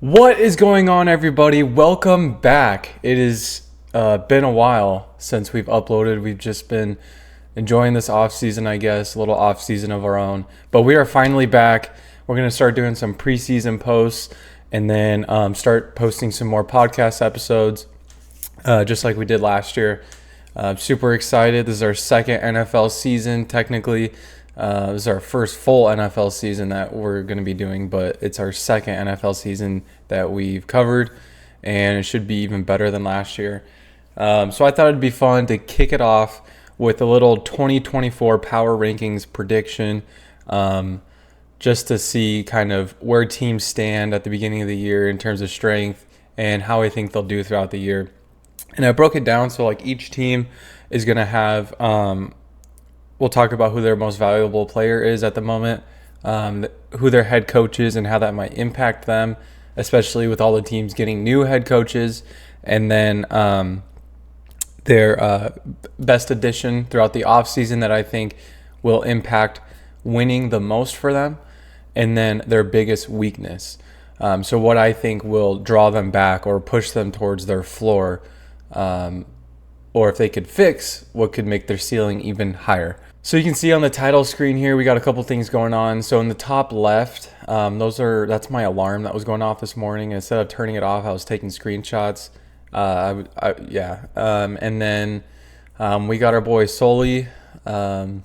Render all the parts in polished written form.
What is going on, everybody? Welcome back. It has been a while since we've uploaded. We've just been enjoying this off season, I guess, a little off season of our own. But we are finally back. We're going to start doing some preseason posts and then start posting some more podcast episodes, just like we did last year. Super excited. This is our second NFL season, technically. This is our first full NFL season that we're going to be doing, but it's our second NFL season that we've covered, and it should be even better than last year. So I thought it'd be fun to kick it off with a little 2024 power rankings prediction, just to see kind of where teams stand at the beginning of the year in terms of strength and how I think they'll do throughout the year. And I broke it down so like each team is going to have we'll talk about who their most valuable player is at the moment, who their head coach is, and how that might impact them, especially with all the teams getting new head coaches, and then their best addition throughout the offseason that I think will impact winning the most for them, and then their biggest weakness. So what I think will draw them back or push them towards their floor, or if they could fix what could make their ceiling even higher. So you can see on the title screen here, we got a couple things going on. So in the top left, that's my alarm that was going off this morning. Instead of turning it off, I was taking screenshots. And then we got our boy Sully. And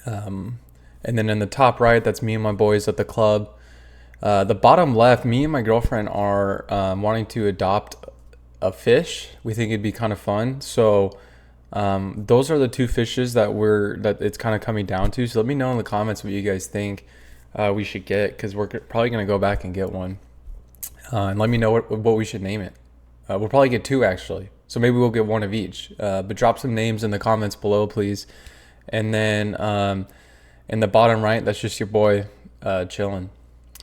then in the top right, that's me and my boys at the club. The bottom left, me and my girlfriend are wanting to adopt a fish. We think it'd be kind of fun. So those are the two fishes that it's kind of coming down to. So let me know in the comments what you guys think we should get, because we're probably going to go back and get one. And let me know what we should name it. We'll probably get two, actually. So maybe we'll get one of each. But drop some names in the comments below, please. And then in the bottom right, that's just your boy chilling.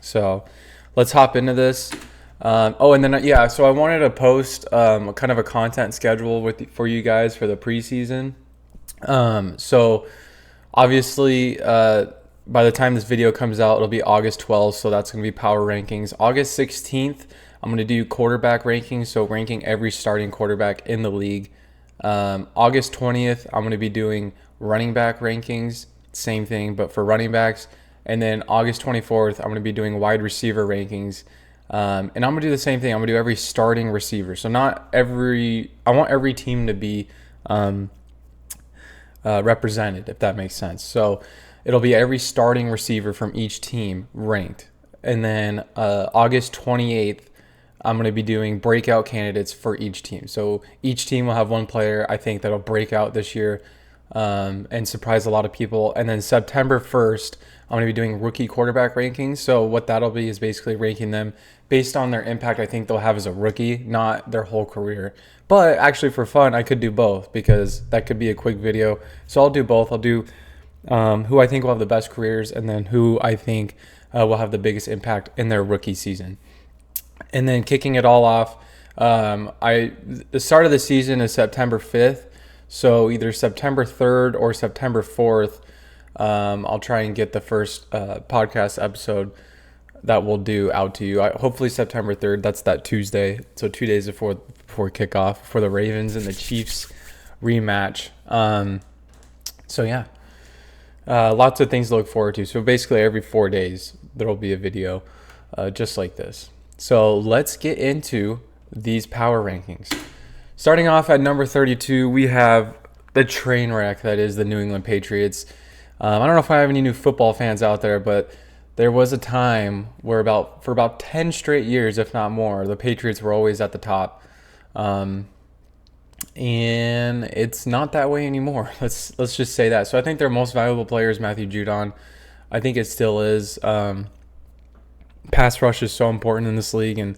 So let's hop into this. So I wanted to post kind of a content schedule for you guys for the preseason. So obviously, by the time this video comes out, it'll be August 12th. So that's going to be power rankings. August 16th, I'm going to do quarterback rankings. So ranking every starting quarterback in the league. August 20th, I'm going to be doing running back rankings. Same thing, but for running backs. And then August 24th, I'm going to be doing wide receiver rankings. And I'm going to do the same thing. I'm going to do every starting receiver. So I want every team to be represented, if that makes sense. So it'll be every starting receiver from each team ranked. And then August 28th, I'm going to be doing breakout candidates for each team. So each team will have one player, I think, that'll break out this year and surprise a lot of people. And then September 1st, I'm going to be doing rookie quarterback rankings. So what that'll be is basically ranking them based on their impact I think they'll have as a rookie, not their whole career. But actually for fun, I could do both because that could be a quick video. So I'll do both. I'll do who I think will have the best careers and then who I think will have the biggest impact in their rookie season. And then kicking it all off, the start of the season is September 5th. So either September 3rd or September 4th, I'll try and get the first podcast episode that we'll do out to you. Hopefully September 3rd. That's that Tuesday. So 2 days before kickoff for the Ravens and the Chiefs rematch. Lots of things to look forward to. So basically every 4 days there will be a video just like this. So let's get into these power rankings. Starting off at number 32, we have the train wreck that is the New England Patriots. I don't know if I have any new football fans out there, but there was a time where for about 10 straight years, if not more, the Patriots were always at the top. And it's not that way anymore. Let's just say that. So I think their most valuable player is Matthew Judon. I think it still is. Pass rush is so important in this league, and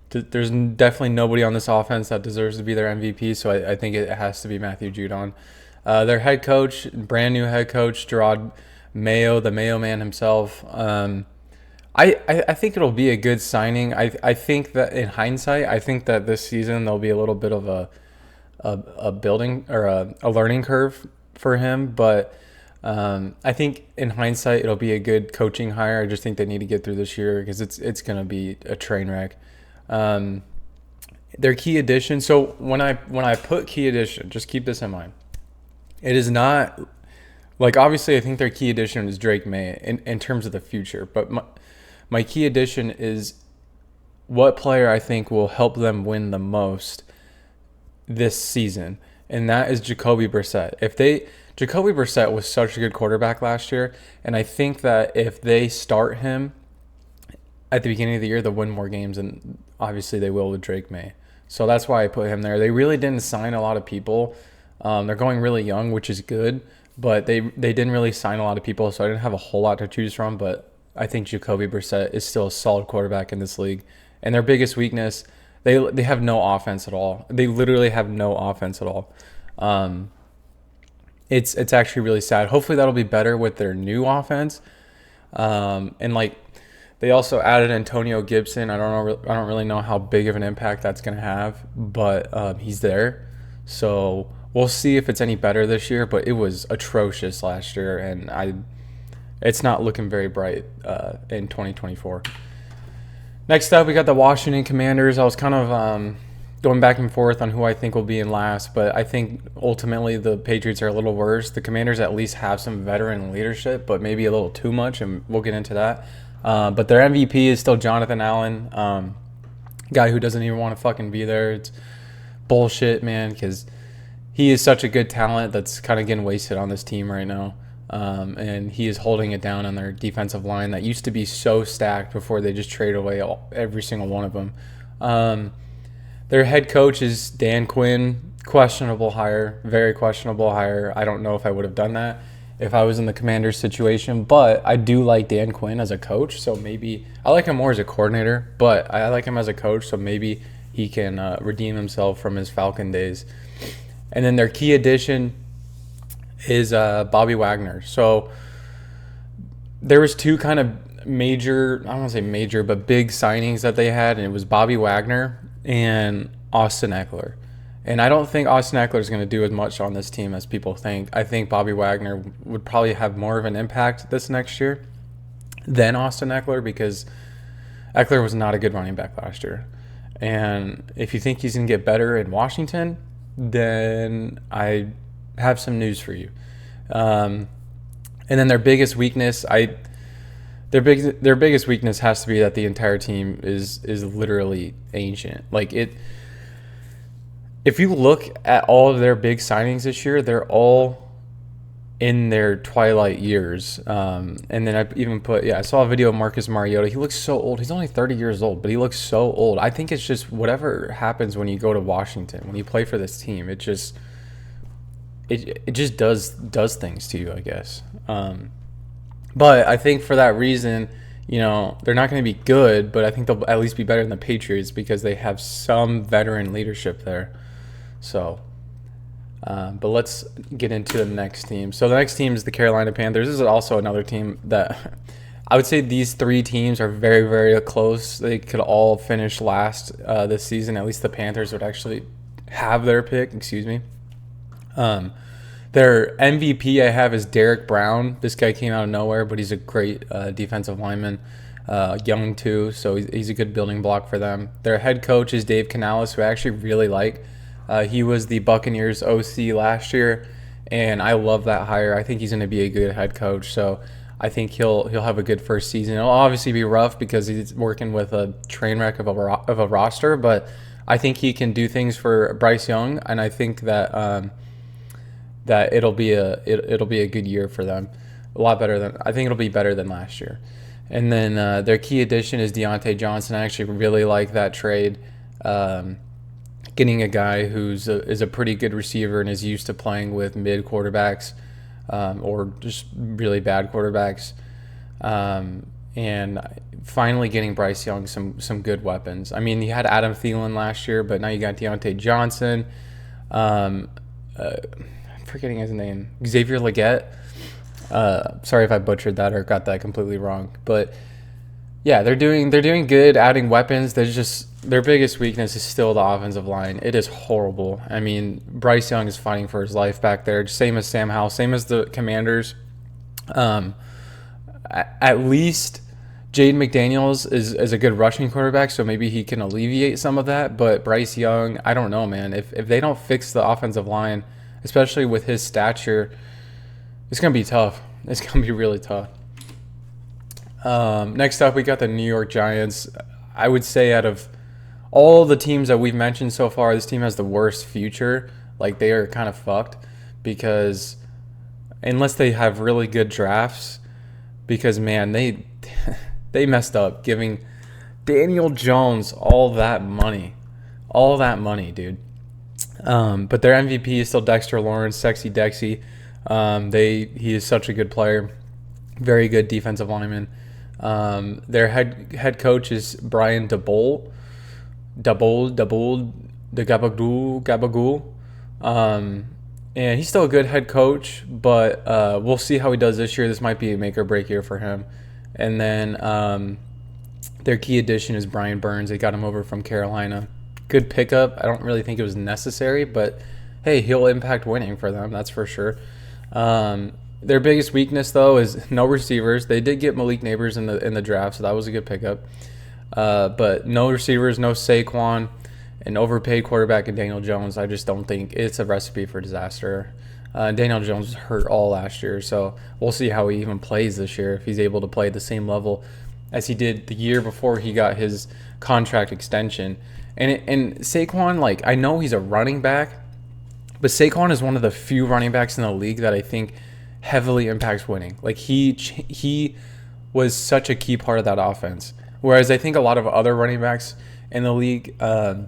there's definitely nobody on this offense that deserves to be their MVP. So I think it has to be Matthew Judon. Their head coach, brand new head coach, Gerard Mayo, the Mayo man himself. I think it'll be a good signing. I think that in hindsight, I think that this season there'll be a little bit of a building or a learning curve for him, but I think in hindsight it'll be a good coaching hire. I just think they need to get through this year because it's going to be a train wreck. Their key addition. So when I put key addition, just keep this in mind. It is not like, obviously I think their key addition is Drake May in terms of the future, but my key addition is what player I think will help them win the most this season, and that is Jacoby Brissett. Jacoby Brissett was such a good quarterback last year, and I think that if they start him at the beginning of the year, they'll win more games, and obviously they will with Drake May. So that's why I put him there. They really didn't sign a lot of people. They're going really young, which is good, but they didn't really sign a lot of people, so I didn't have a whole lot to choose from. But I think Jacoby Brissett is still a solid quarterback in this league. And their biggest weakness, they have no offense at all. They literally have no offense at all. It's actually really sad. Hopefully that'll be better with their new offense. And like, they also added Antonio Gibson. I don't really know how big of an impact that's going to have, but he's there. So we'll see if it's any better this year. But it was atrocious last year, and it's not looking very bright in 2024. Next up, we got the Washington Commanders. I was kind of going back and forth on who I think will be in last, but I think ultimately the Patriots are a little worse. The Commanders at least have some veteran leadership, but maybe a little too much, and we'll get into that. But their MVP is still Jonathan Allen, guy who doesn't even want to fucking be there. It's bullshit, man, because he is such a good talent that's kind of getting wasted on this team right now. And he is holding it down on their defensive line that used to be so stacked before they just traded away every single one of them. Their head coach is Dan Quinn. Questionable hire, very questionable hire. I don't know if I would have done that if I was in the Commanders situation, but I do like Dan Quinn as a coach, so maybe I like him more as a coordinator, but I like him as a coach, so maybe he can redeem himself from his Falcon days. And then their key addition is Bobby Wagner. So there was two kind of major, I don't want to say major, but big signings that they had, and it was Bobby Wagner and Austin Eckler. And I don't think Austin Eckler is going to do as much on this team as people think. I think Bobby Wagner would probably have more of an impact this next year than Austin Eckler, because Eckler was not a good running back last year. And if you think he's going to get better in Washington, then I have some news for you. And then their biggest weakness, their biggest weakness has to be that the entire team is literally ancient. Like it. If you look at all of their big signings this year, they're all in their twilight years. And then I even I saw a video of Marcus Mariota. He looks so old. He's only 30 years old, but he looks so old. I think it's just whatever happens when you go to Washington, when you play for this team, it just does things to you, I guess. But I think for that reason, they're not going to be good, but I think they'll at least be better than the Patriots because they have some veteran leadership there. So, but let's get into the next team. So the next team is the Carolina Panthers. This is also another team that I would say these three teams are very, very close. They could all finish last this season. At least the Panthers would actually have their pick. Excuse me. Their MVP I have is Derek Brown. This guy came out of nowhere, but he's a great defensive lineman. Young too, so he's a good building block for them. Their head coach is Dave Canales, who I actually really like. He was the Buccaneers OC last year, and I love that hire. I think he's going to be a good head coach, so I think he'll have a good first season. It'll obviously be rough because he's working with a train wreck of a roster, but I think he can do things for Bryce Young, and I think that that it'll be a good year for them. I think it'll be better than last year. And then their key addition is Deontay Johnson. I actually really like that trade. Getting a guy who's is a pretty good receiver and is used to playing with mid quarterbacks or just really bad quarterbacks. And finally getting Bryce Young some good weapons. I mean, you had Adam Thielen last year, but now you got Deontay Johnson. I'm forgetting his name. Xavier Legette. Sorry if I butchered that or got that completely wrong. But yeah, they're doing good, adding weapons. Their biggest weakness is still the offensive line. It is horrible. I mean, Bryce Young is fighting for his life back there, same as Sam Howell, same as the Commanders. Um, at least Jaden McDaniels is a good rushing quarterback, so maybe he can alleviate some of that. But Bryce Young, I don't know, man. If they don't fix the offensive line, especially with his stature, it's going to be tough. It's going to be really tough. Next up, we got the New York Giants. I would say out of all the teams that we've mentioned so far, this team has the worst future. Like, they are kind of fucked because unless they have really good drafts, because, man, they they messed up giving Daniel Jones all that money. All that money, dude. But their MVP is still Dexter Lawrence, Sexy Dexy. He is such a good player. Very good defensive lineman. Their head coach is Brian Daboll, the Gabagool. And he's still a good head coach, but we'll see how he does this year. This might be a make or break year for him. And then their key addition is Brian Burns. They got him over from Carolina. Good pickup. I don't really think it was necessary, but hey, he'll impact winning for them. That's for sure. Their biggest weakness, though, is no receivers. They did get Malik Neighbors in the draft, so that was a good pickup. But no receivers, no Saquon, an overpaid quarterback in Daniel Jones. I just don't think it's a recipe for disaster. Daniel Jones was hurt all last year, so we'll see how he even plays this year, if he's able to play at the same level as he did the year before he got his contract extension. And Saquon, like, I know he's a running back, but Saquon is one of the few running backs in the league that I think heavily impacts winning. Like, he was such a key part of that offense. Whereas I think a lot of other running backs in the league, if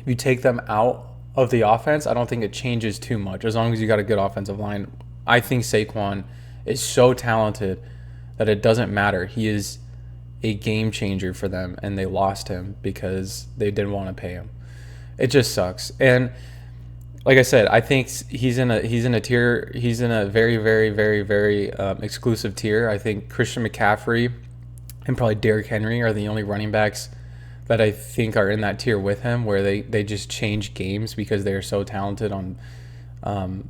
you take them out of the offense, I don't think it changes too much as long as you got a good offensive line. I think Saquon is so talented that it doesn't matter. He is a game changer for them, and they lost him because they didn't want to pay him. It just sucks. And like I said, I think he's in a tier. He's in a very, very, very, very exclusive tier. I think Christian McCaffrey and probably Derrick Henry are the only running backs that I think are in that tier with him, where they just change games because they are so talented on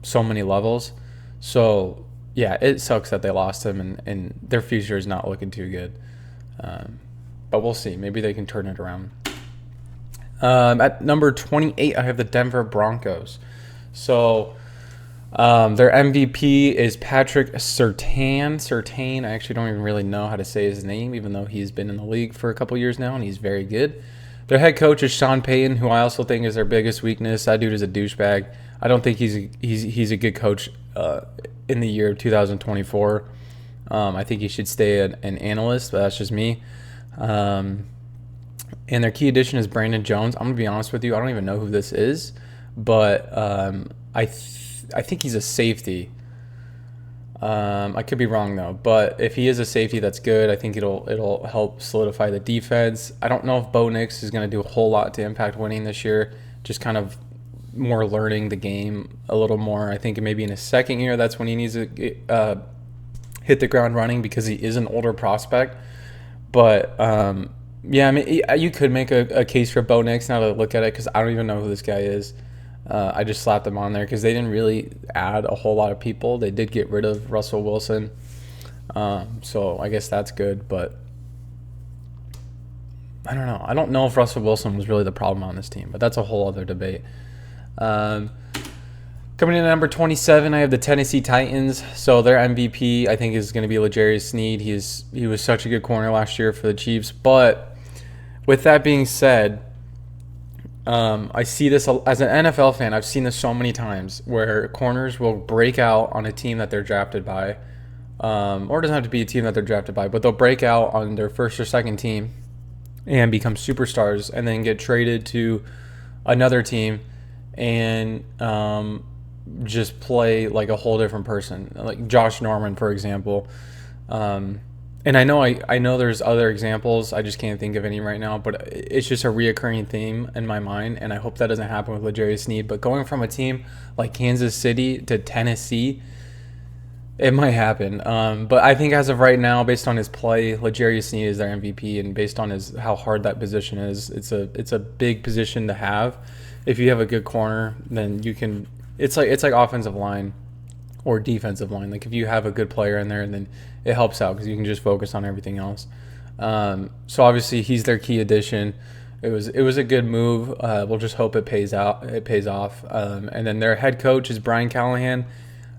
so many levels. So yeah, it sucks that they lost him, and their future is not looking too good. But we'll see. Maybe they can turn it around. At number 28, I have the Denver Broncos. So their MVP is Patrick Surtain. I actually don't even really know how to say his name, even though he's been in the league for a couple years now, and he's very good. Their head coach is Sean Payton, who I also think is their biggest weakness. That dude is a douchebag. I don't think he's a good coach in the year of 2024. I think he should stay an analyst, but that's just me. And their key addition is Brandon Jones. I'm going to be honest with you. I don't even know who this is, but I think he's a safety. I could be wrong, though. But if he is a safety, that's good. I think it'll help solidify the defense. I don't know if Bo Nix is going to do a whole lot to impact winning this year. Just kind of more learning the game a little more. I think maybe in his second year, that's when he needs to hit the ground running because he is an older prospect. But yeah, I mean, you could make a case for Bo Nix now to look at it, because I don't even know who this guy is. I just slapped him on there because they didn't really add a whole lot of people. They did get rid of Russell Wilson. So I guess that's good. But I don't know. I don't know if Russell Wilson was really the problem on this team, but that's a whole other debate. Coming in at number 27, I have the Tennessee Titans. So their MVP, I think, is going to be L'Jarius Sneed. He was such a good corner last year for the Chiefs. But with that being said, I see this as an NFL fan. I've seen this so many times where corners will break out on a team that they're drafted by, or it doesn't have to be a team that they're drafted by, but they'll break out on their first or second team and become superstars, and then get traded to another team and just play like a whole different person, like Josh Norman, for example. And I know there's other examples. I just can't think of any right now, but it's just a reoccurring theme in my mind, and I hope that doesn't happen with L'Jarius Sneed. But going from a team like Kansas City to Tennessee, it might happen. But I think as of right now, based on his play, L'Jarius Sneed is their MVP, and based on how hard that position is, it's a big position to have. If you have a good corner, then you can. It's like offensive line. or defensive line. Like if you have a good player in there, and then it helps out because you can just focus on everything else. So obviously he's their key addition. It was a good move. We'll just hope it pays out. It pays off. And then their head coach is Brian Callahan,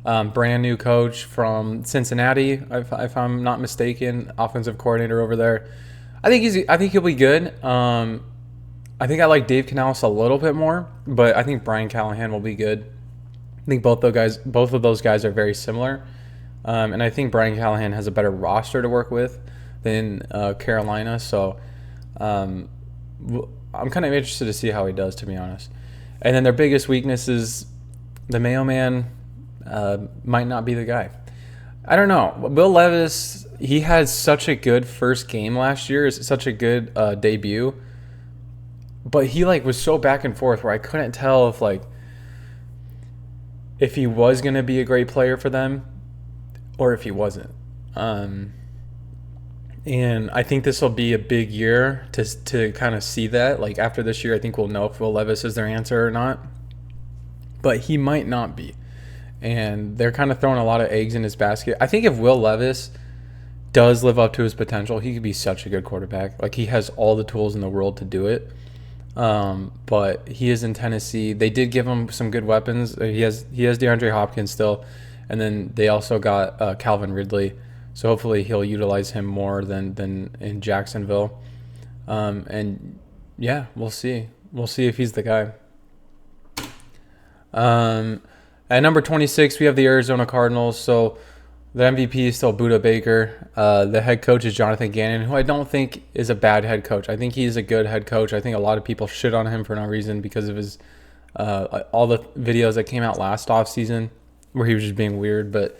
brand new coach from Cincinnati, if I'm not mistaken, offensive coordinator over there. I think he'll be good. I think I like Dave Canales a little bit more, but I think Brian Callahan will be good. I think both of those guys are very similar, and I think Brian Callahan has a better roster to work with than Carolina. So I'm kind of interested to see how he does, to be honest. And then their biggest weakness is the mailman might not be the guy. I don't know. Will Levis, he had such a good first game last year, such a good debut, but he was so back and forth where I couldn't tell if he was going to be a great player for them or if he wasn't. And I think this will be a big year to kind of see that. After this year, I think we'll know if Will Levis is their answer or not. But he might not be. And they're kind of throwing a lot of eggs in his basket. I think if Will Levis does live up to his potential, he could be such a good quarterback. He has all the tools in the world to do it. But he is in Tennessee. They did give him some good weapons. He has DeAndre Hopkins still. And then they also got Calvin Ridley. So hopefully he'll utilize him more than in Jacksonville. And yeah, we'll see. We'll see if he's the guy. At number 26, we have the Arizona Cardinals. So the MVP is still Budda Baker. The head coach is Jonathan Gannon, who I don't think is a bad head coach. I think he's a good head coach. I think a lot of people shit on him for no reason because of his all the videos that came out last offseason where he was just being weird. But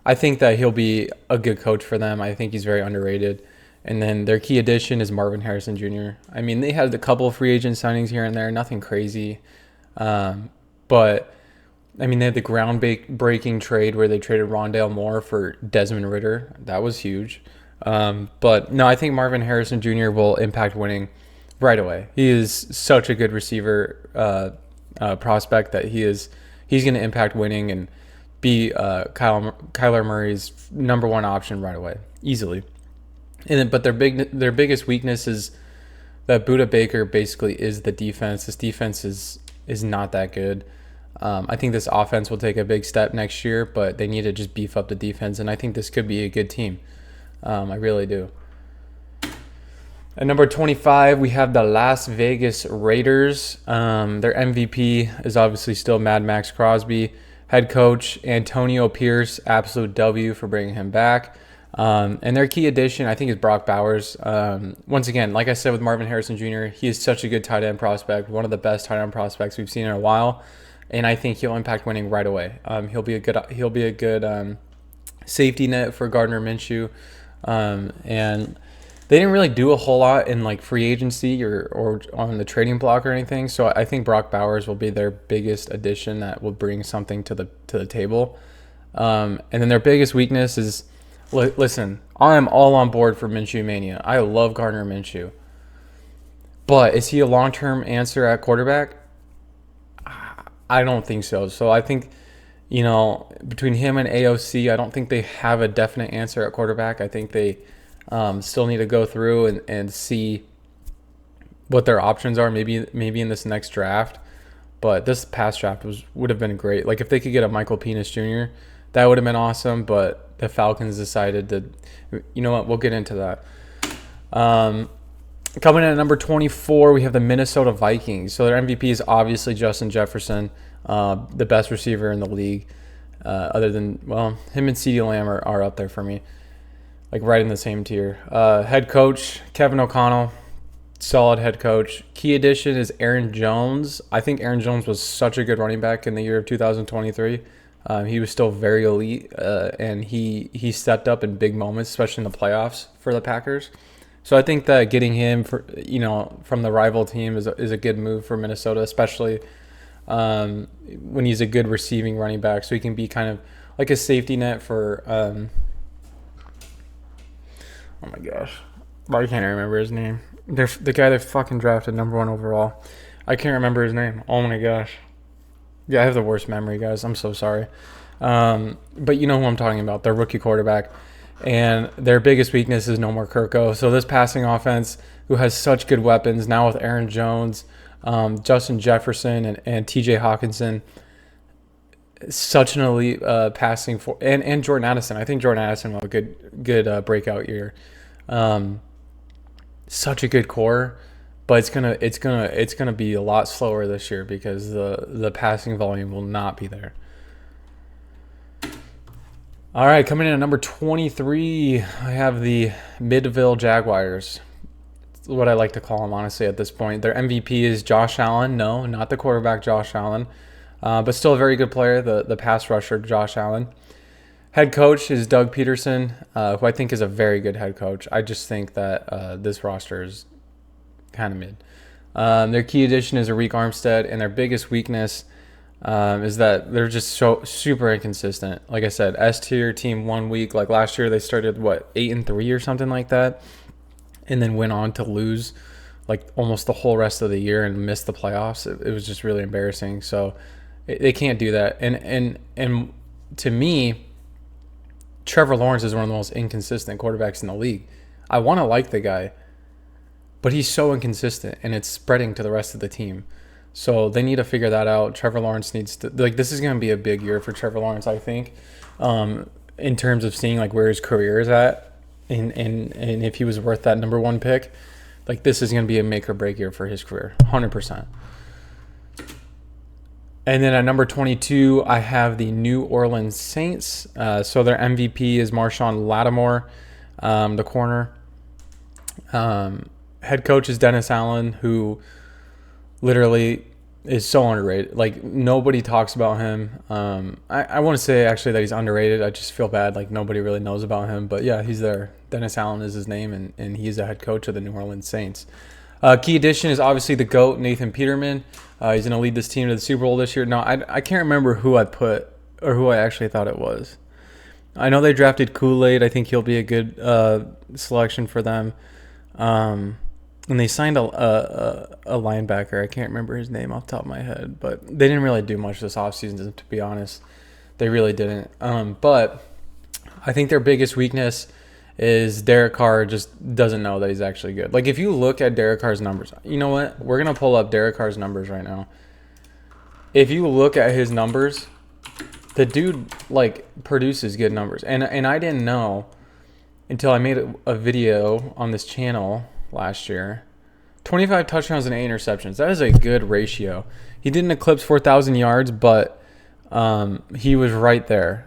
I think that he'll be a good coach for them. I think he's very underrated. And then their key addition is Marvin Harrison Jr. I mean, they had a couple of free agent signings here and there, nothing crazy. But I mean, they had the ground-breaking trade where they traded Rondale Moore for Desmond Ridder. That was huge. But no, I think Marvin Harrison Jr. will impact winning right away. He is such a good receiver prospect that he's going to impact winning and be Kyler Murray's number one option right away, easily. But their biggest weakness is that Budda Baker basically is the defense. This defense is not that good. I think this offense will take a big step next year, but they need to just beef up the defense, and I think this could be a good team. I really do. At number 25, we have the Las Vegas Raiders. Their MVP is obviously still Mad Max Crosby. Head coach Antonio Pierce, absolute W for bringing him back. And their key addition, I think, is Brock Bowers. Once again, like I said with Marvin Harrison Jr., he is such a good tight end prospect, one of the best tight end prospects we've seen in a while. And I think he'll impact winning right away. He'll be a good safety net for Gardner Minshew. And they didn't really do a whole lot in free agency or on the trading block or anything. So I think Brock Bowers will be their biggest addition that will bring something to the table. And then their biggest weakness is, listen, I am all on board for Minshew Mania. I love Gardner Minshew. But is he a long-term answer at quarterback? I don't think so. So I think, between him and AOC, I don't think they have a definite answer at quarterback. I think they still need to go through and see what their options are, maybe in this next draft. But this past draft would have been great. If they could get a Michael Penix Jr., that would have been awesome. But the Falcons decided to, you know what, we'll get into that. Coming in at number 24, we have the Minnesota Vikings. So their MVP is obviously Justin Jefferson, the best receiver in the league. Other than, him and CeeDee Lamb are up there for me, right in the same tier. Head coach Kevin O'Connell, solid head coach. Key addition is Aaron Jones. I think Aaron Jones was such a good running back in the year of 2023. He was still very elite, and he stepped up in big moments, especially in the playoffs for the Packers. So I think that getting him from the rival team is a good move for Minnesota, especially when he's a good receiving running back. So he can be kind of like a safety net for oh my gosh, I can't remember his name. The guy that fucking drafted number 1 overall. I can't remember his name. Oh my gosh. Yeah, I have the worst memory, guys. I'm so sorry. But you know who I'm talking about, their rookie quarterback. And their biggest weakness is no more Kirko. So this passing offense, who has such good weapons, now with Aaron Jones, Justin Jefferson, and TJ Hawkinson, such an elite passing for, and Jordan Addison. I think Jordan Addison will have a good breakout year. Such a good core, but it's gonna be a lot slower this year because the passing volume will not be there. All right, coming in at number 23, I have the Midville Jaguars. That's what I like to call them, honestly, at this point. Their MVP is Josh Allen. No, not the quarterback Josh Allen, but still a very good player, the pass rusher Josh Allen. Head coach is Doug Peterson, who I think is a very good head coach. I just think that this roster is kind of mid. Their key addition is Arik Armstead, and their biggest weakness is that they're just so super inconsistent. Like I said, S tier team 1 week. Like last year, they started 8-3 or something like that, and then went on to lose like almost the whole rest of the year and missed the playoffs. It was just really embarrassing. So they can't do that. And to me, Trevor Lawrence is one of the most inconsistent quarterbacks in the league. I want to like the guy, but he's so inconsistent, and it's spreading to the rest of the team. So they need to figure that out. Trevor Lawrence needs to, this is going to be a big year for Trevor Lawrence, I think, in terms of seeing where his career is at, and if he was worth that number 1 pick. This is going to be a make or break year for his career, 100%. And then at number 22, I have the New Orleans Saints. So their MVP is Marshawn Lattimore, the corner. Head coach is Dennis Allen, who literally is so underrated. Nobody talks about him. I want to say actually that he's underrated. I just feel bad. Nobody really knows about him. But yeah, he's there. Dennis Allen is his name, and he's the head coach of the New Orleans Saints. Key addition is obviously the GOAT, Nathan Peterman. He's going to lead this team to the Super Bowl this year. No, I can't remember who I put or who I actually thought it was. I know they drafted Kool-Aid. I think he'll be a good selection for them. And they signed a linebacker. I can't remember his name off the top of my head, but they didn't really do much this offseason, to be honest. They really didn't. But I think their biggest weakness is Derek Carr just doesn't know that he's actually good. If you look at Derek Carr's numbers, you know what? We're going to pull up Derek Carr's numbers right now. If you look at his numbers, the dude, produces good numbers. And I didn't know until I made a video on this channel last year. 25 touchdowns and 8 interceptions. That is a good ratio. He didn't eclipse 4,000 yards, but he was right there.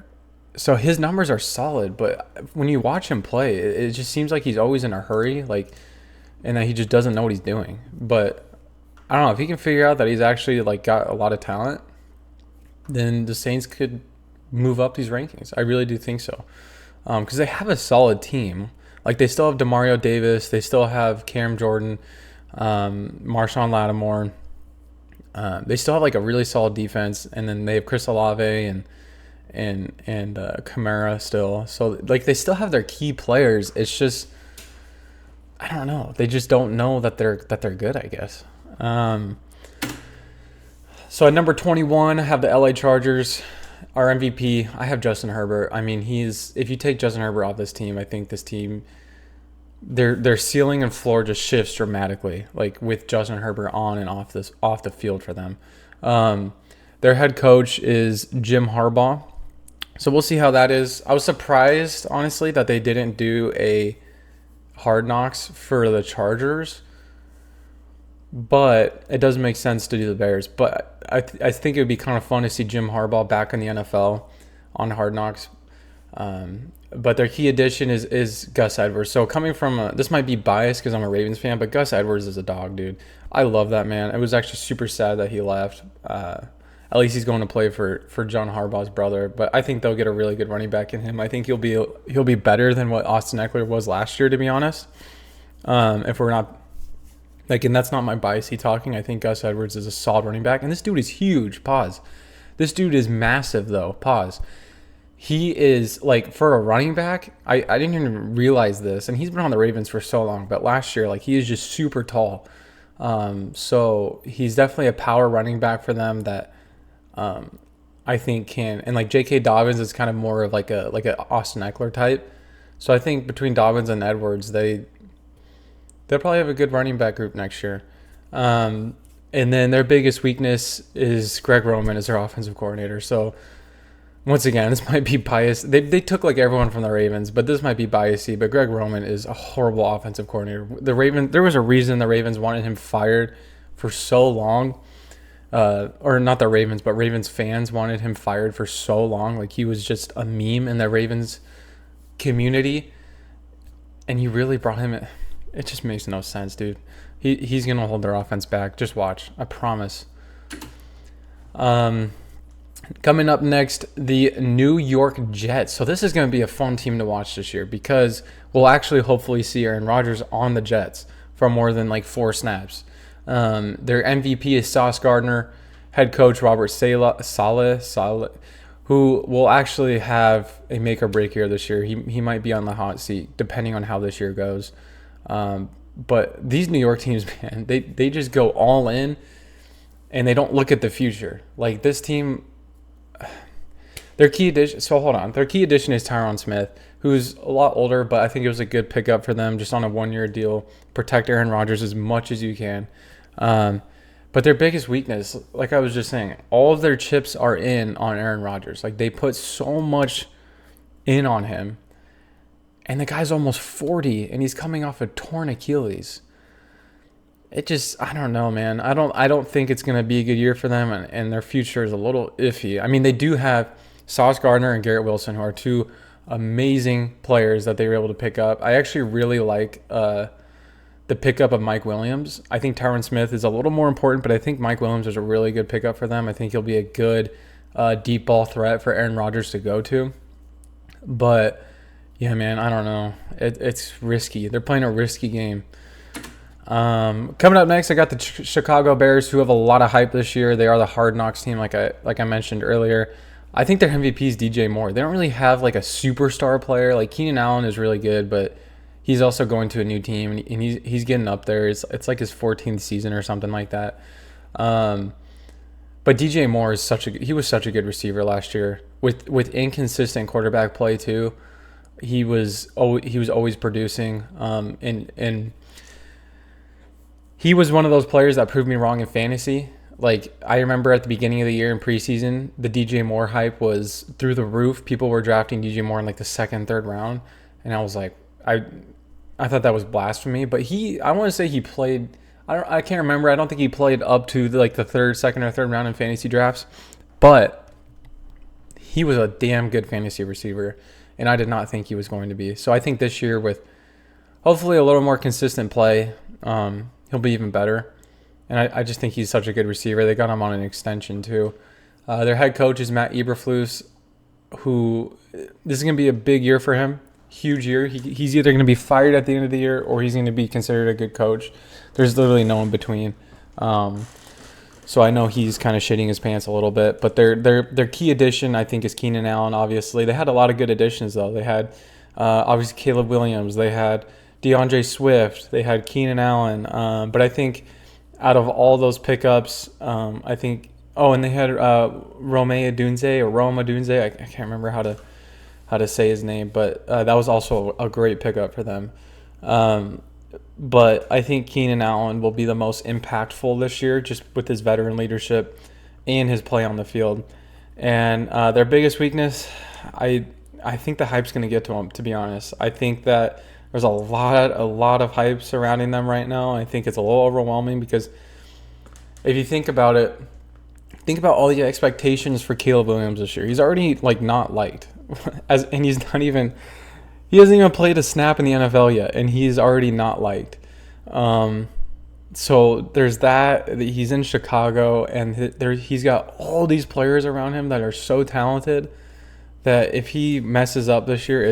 So his numbers are solid, but when you watch him play, it just seems like he's always in a hurry, and that he just doesn't know what he's doing. But I don't know, if he can figure out that he's actually got a lot of talent, then the Saints could move up these rankings. I really do think so, because they have a solid team. They still have Demario Davis, they still have Cam Jordan, Marshawn Lattimore. They still have a really solid defense, and then they have Chris Olave and Kamara still. So they still have their key players. It's just, I don't know. They just don't know that they're good, I guess. So at number 21, I have the LA Chargers. Our MVP, I have Justin Herbert. I mean, if you take Justin Herbert off this team, I think this team, their ceiling and floor just shifts dramatically, with Justin Herbert on and off the field for them. Their head coach is Jim Harbaugh. So we'll see how that is. I was surprised, honestly, that they didn't do a Hard Knocks for the Chargers, but it does make sense to do the Bears. But I think it would be kind of fun to see Jim Harbaugh back in the NFL on Hard Knocks. But their key addition is Gus Edwards. So coming from this might be biased because I'm a Ravens fan, but Gus Edwards is a dog, dude. I love that man. It was actually super sad that he left. At least he's going to play for John Harbaugh's brother. But I think they'll get a really good running back in him. I think he'll be better than what Austin Eckler was last year, to be honest. If we're not and that's not my biasy talking. I think Gus Edwards is a solid running back, and this dude is huge. Pause. This dude is massive, though. Pause. He is for a running back. I didn't even realize this, and he's been on the Ravens for so long. But last year, he is just super tall. So he's definitely a power running back for them that I think can, and like J.K. Dobbins is kind of more of like a Austin Eckler type. So I think between Dobbins and Edwards, they'll probably have a good running back group next year. And then their biggest weakness is Greg Roman as their offensive coordinator. So once again, this might be biased. They took like everyone from the Ravens, but this might be biasy. But Greg Roman is a horrible offensive coordinator. There was a reason the Ravens wanted him fired for so long. Or not the Ravens, but Ravens fans wanted him fired for so long. Like he was just a meme in the Ravens community. And you really brought him in. It just makes no sense, dude. He's going to hold their offense back. Just watch. I promise. Coming up next, the New York Jets. So this is going to be a fun team to watch this year because we'll actually hopefully see Aaron Rodgers on the Jets for more than like 4 snaps. Their MVP is Sauce Gardner, head coach Robert Saleh, who will actually have a make or break year this year. He might be on the hot seat depending on how this year goes. But these New York teams, man, they just go all in and they don't look at the future. Like this team, their key addition. So hold on, their key addition is Tyron Smith, who's a lot older, but I think it was a good pickup for them, just on a 1-year deal. Protect Aaron Rodgers as much as you can. But their biggest weakness, like I was just saying, all of their chips are in on Aaron Rodgers. Like they put so much in on him. And the guy's almost 40, and he's coming off a torn Achilles. It just, I don't know, man. I don't think it's going to be a good year for them, and their future is a little iffy. I mean, they do have Sauce Gardner and Garrett Wilson, who are 2 amazing players that they were able to pick up. I actually really like the pickup of Mike Williams. I think Tyron Smith is a little more important, but I think Mike Williams is a really good pickup for them. I think he'll be a good deep ball threat for Aaron Rodgers to go to. But yeah, man, I don't know. It's risky. They're playing a risky game. Coming up next, I got the Chicago Bears, who have a lot of hype this year. They are the Hard Knocks team, like I mentioned earlier. I think their MVP is DJ Moore. They don't really have like a superstar player. Like Keenan Allen is really good, but he's also going to a new team, and he's getting up there. It's like his 14th season or something like that. But DJ Moore is he was such a good receiver last year with inconsistent quarterback play too. He was always producing, and he was one of those players that proved me wrong in fantasy. Like I remember at the beginning of the year in preseason, the DJ Moore hype was through the roof. People were drafting DJ Moore in like the 2nd, 3rd round, and I was like, I thought that was blasphemy. But I want to say he played. I can't remember. I don't think he played up to the 2nd or 3rd round in fantasy drafts, but he was a damn good fantasy receiver. And I did not think he was going to be. So I think this year, with hopefully a little more consistent play, he'll be even better. And I just think he's such a good receiver. They got him on an extension too. Their head coach is Matt Eberflus, who this is going to be a big year for him. Huge year. He's either going to be fired at the end of the year or he's going to be considered a good coach. There's literally no in between. So I know he's kind of shitting his pants a little bit, but their key addition, I think, is Keenan Allen. Obviously, they had a lot of good additions though. They had obviously Caleb Williams. They had DeAndre Swift. They had Keenan Allen. But I think out of all those pickups, I think. Oh, and they had Rome Odunze. I can't remember how to say his name, but that was also a great pickup for them. But I think Keenan Allen will be the most impactful this year, just with his veteran leadership and his play on the field. And their biggest weakness, I think the hype's going to get to them, to be honest. I think that there's a lot of hype surrounding them right now. I think it's a little overwhelming because if you think about it, think about all the expectations for Caleb Williams this year. He's already not liked, and he hasn't even played a snap in the NFL yet, and he's already not liked. So there's that. He's in Chicago, and he's got all these players around him that are so talented that if he messes up this year,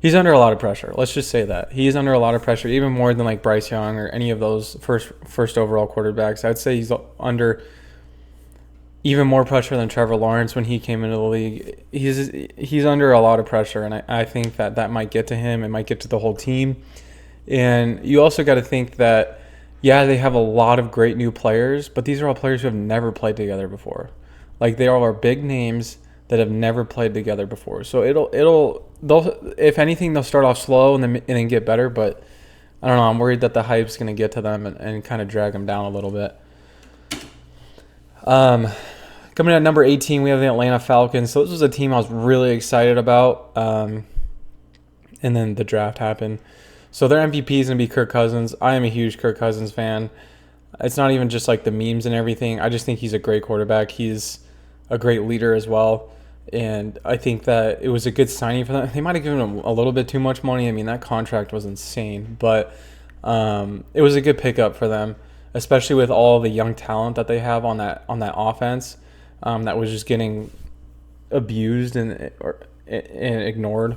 he's under a lot of pressure. Let's just say that. He is under a lot of pressure, even more than Bryce Young or any of those first overall quarterbacks. I'd say he's under even more pressure than Trevor Lawrence when he came into the league. He's under a lot of pressure, and I think that might get to him. It might get to the whole team. And you also got to think that, yeah, they have a lot of great new players, but these are all players who have never played together before. Like they are big names that have never played together before. So they'll if anything they'll start off slow and then get better. But I don't know. I'm worried that the hype's gonna get to them and kind of drag them down a little bit. Coming in at number 18, we have the Atlanta Falcons. So this was a team I was really excited about. And then the draft happened. So their MVP is going to be Kirk Cousins. I am a huge Kirk Cousins fan. It's not even just like the memes and everything. I just think he's a great quarterback. He's a great leader as well. And I think that it was a good signing for them. They might have given him a little bit too much money. I mean, that contract was insane. But it was a good pickup for them, especially with all the young talent that they have on that offense that was just getting abused and ignored.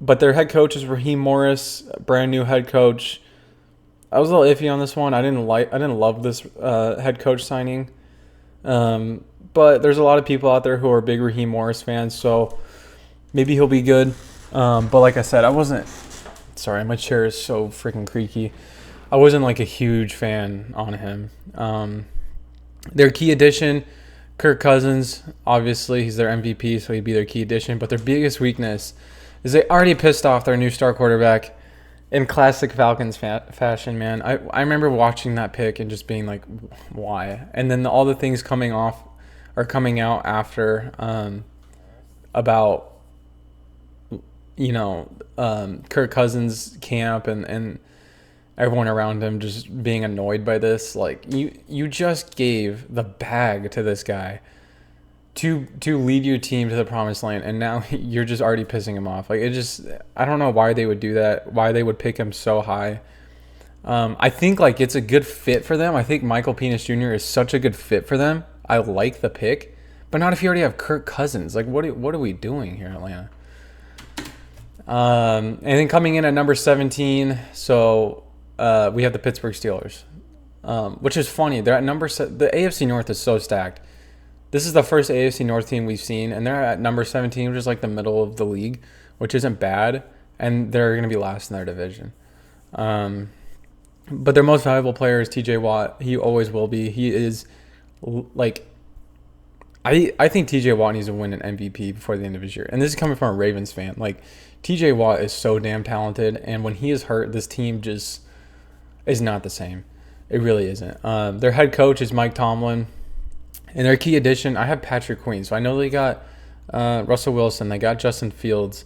But their head coach is Raheem Morris, brand new head coach. I was a little iffy on this one. I didn't love this head coach signing. But there's a lot of people out there who are big Raheem Morris fans, so maybe he'll be good. But like I said, sorry, my chair is so freaking creaky. I wasn't like a huge fan on him. Their key addition, Kirk Cousins, obviously he's their MVP, so he'd be their key addition. But their biggest weakness is they already pissed off their new star quarterback in classic Falcons fashion, man. I remember watching that pick and just being like, why? And then all the things coming out after about, Kirk Cousins' camp and everyone around him just being annoyed by this. Like, you just gave the bag to this guy to lead your team to the promised land, and now you're just already pissing him off. Like, I don't know why they would do that, why they would pick him so high. I think, like, it's a good fit for them. I think Michael Penix Jr. is such a good fit for them. I like the pick, but not if you already have Kirk Cousins. Like, what are we doing here in Atlanta? And then coming in at number 17, so we have the Pittsburgh Steelers, which is funny. They're at the AFC North is so stacked. This is the first AFC North team we've seen, and they're at number 17, which is like the middle of the league, which isn't bad, and they're going to be last in their division. But their most valuable player is TJ Watt. He always will be. He is, like, I think TJ Watt needs to win an MVP before the end of his year. And this is coming from a Ravens fan. Like, TJ Watt is so damn talented, and when he is hurt, this team just is not the same. It really isn't. Their head coach is Mike Tomlin. And their key addition, I have Patrick Queen. So I know they got Russell Wilson, they got Justin Fields,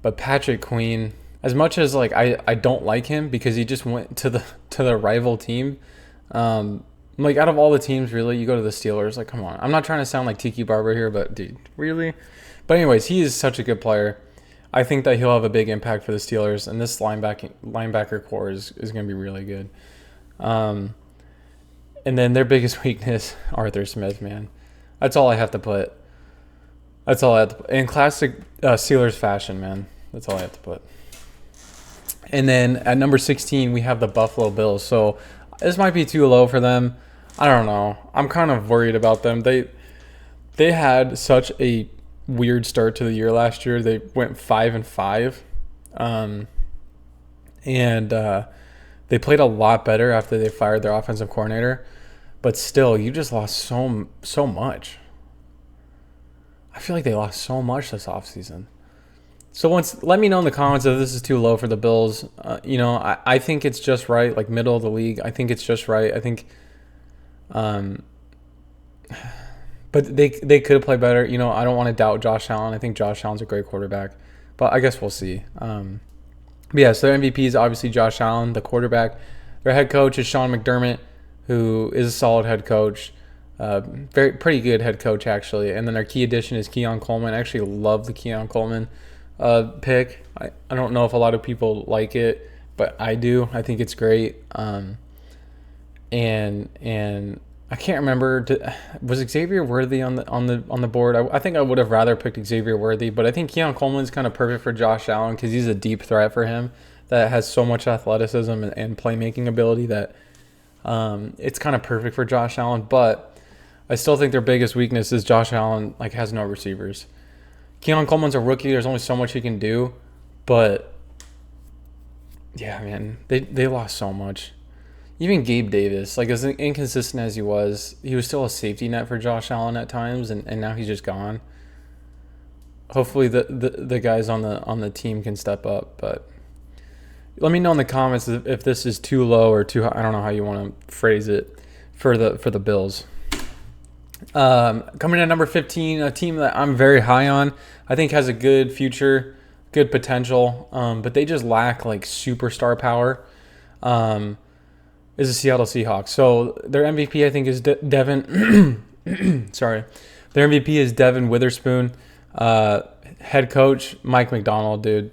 but Patrick Queen, as much as like I don't like him because he just went to the rival team. Like, out of all the teams, really, you go to the Steelers. Like, come on. I'm not trying to sound like Tiki Barber here, but dude, really? But anyways, he is such a good player. I think that he'll have a big impact for the Steelers, and this linebacker core is going to be really good. And then their biggest weakness, Arthur Smith, man. That's all I have to put. In classic Steelers fashion, man. That's all I have to put. And then at number 16, we have the Buffalo Bills. So this might be too low for them. I don't know. I'm kind of worried about them. They had such a weird start to the year last year. They went 5-5. They played a lot better after they fired their offensive coordinator. But still, you just lost so much. I feel like they lost so much this offseason. So let me know in the comments if this is too low for the Bills. I think it's just right, like middle of the league. I think it's just right. I think, but they could play better. I don't want to doubt Josh Allen. I think Josh Allen's a great quarterback, but I guess we'll see. But yeah, so their MVP is obviously Josh Allen, the quarterback. Their head coach is Sean McDermott, who is a solid head coach. Pretty good head coach, actually. And then their key addition is Keon Coleman. I actually love the Keon Coleman pick. I don't know if a lot of people like it, but I do. I think it's great. And I can't remember, was Xavier Worthy on the board? I think I would have rather picked Xavier Worthy, but I think Keon Coleman's kind of perfect for Josh Allen because he's a deep threat for him that has so much athleticism and playmaking ability that it's kind of perfect for Josh Allen. But I still think their biggest weakness is Josh Allen has no receivers. Keon Coleman's a rookie. There's only so much he can do. But, yeah, man, they lost so much. even Gabe Davis, like as inconsistent as he was still a safety net for Josh Allen at times, and now he's just gone. Hopefully the guys on the team can step up, but let me know in the comments if this is too low or too high. I don't know how you want to phrase it for the Bills. Coming in at number 15, a team that I'm very high on. I think has a good future, good potential, but they just lack like superstar power. Is the Seattle Seahawks. So their MVP, I think, is Devin. Sorry, their MVP is Devin Witherspoon. Head coach Mike McDonald, dude,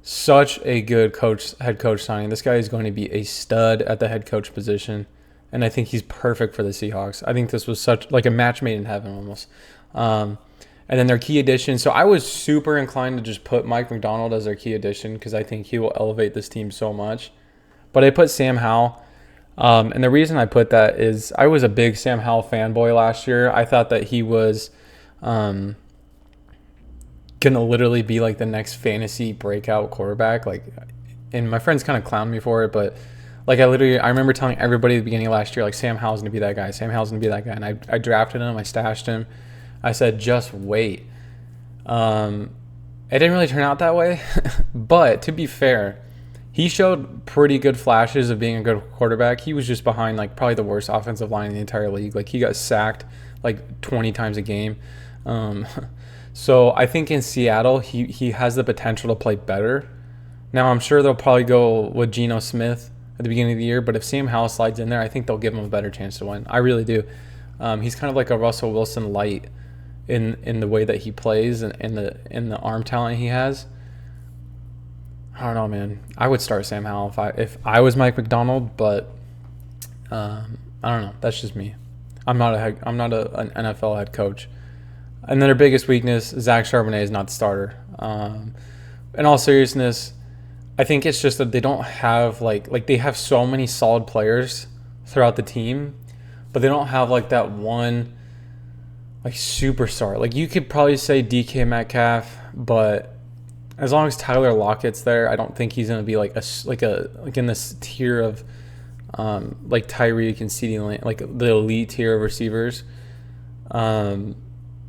such a good head coach signing. This guy is going to be a stud at the head coach position, and I think he's perfect for the Seahawks. I think this was such like a match made in heaven almost. And then their key addition. So I was super inclined to just put Mike McDonald as their key addition because I think he will elevate this team so much. But I put Sam Howell. And the reason I put that is I was a big Sam Howell fanboy last year. I thought that he was going to literally be like the next fantasy breakout quarterback. Like, and my friends kind of clowned me for it, but like I remember telling everybody at the beginning of last year, like Sam Howell's going to be that guy. Sam Howell's going to be that guy. And I drafted him. I stashed him. I said, just wait. It didn't really turn out that way. But to be fair, he showed pretty good flashes of being a good quarterback. He was just behind like probably the worst offensive line in the entire league. Like he got sacked like 20 times a game. So I think in Seattle, he has the potential to play better. Now I'm sure they'll probably go with Geno Smith at the beginning of the year, but if Sam Howell slides in there, I think they'll give him a better chance to win. I really do. He's kind of like a Russell Wilson light in the way that he plays and in the arm talent he has. I don't know, man. I would start Sam Howell if I was Mike McDonald, but I don't know. That's just me. I'm not an NFL head coach. And then their biggest weakness, Zach Charbonnet is not the starter. In all seriousness, I think it's just that they don't have like they have so many solid players throughout the team, but they don't have like that one like superstar. Like you could probably say DK Metcalf, but as long as Tyler Lockett's there, I don't think he's going to be like in this tier of like Tyreek and CeeDee Lamb, like the elite tier of receivers.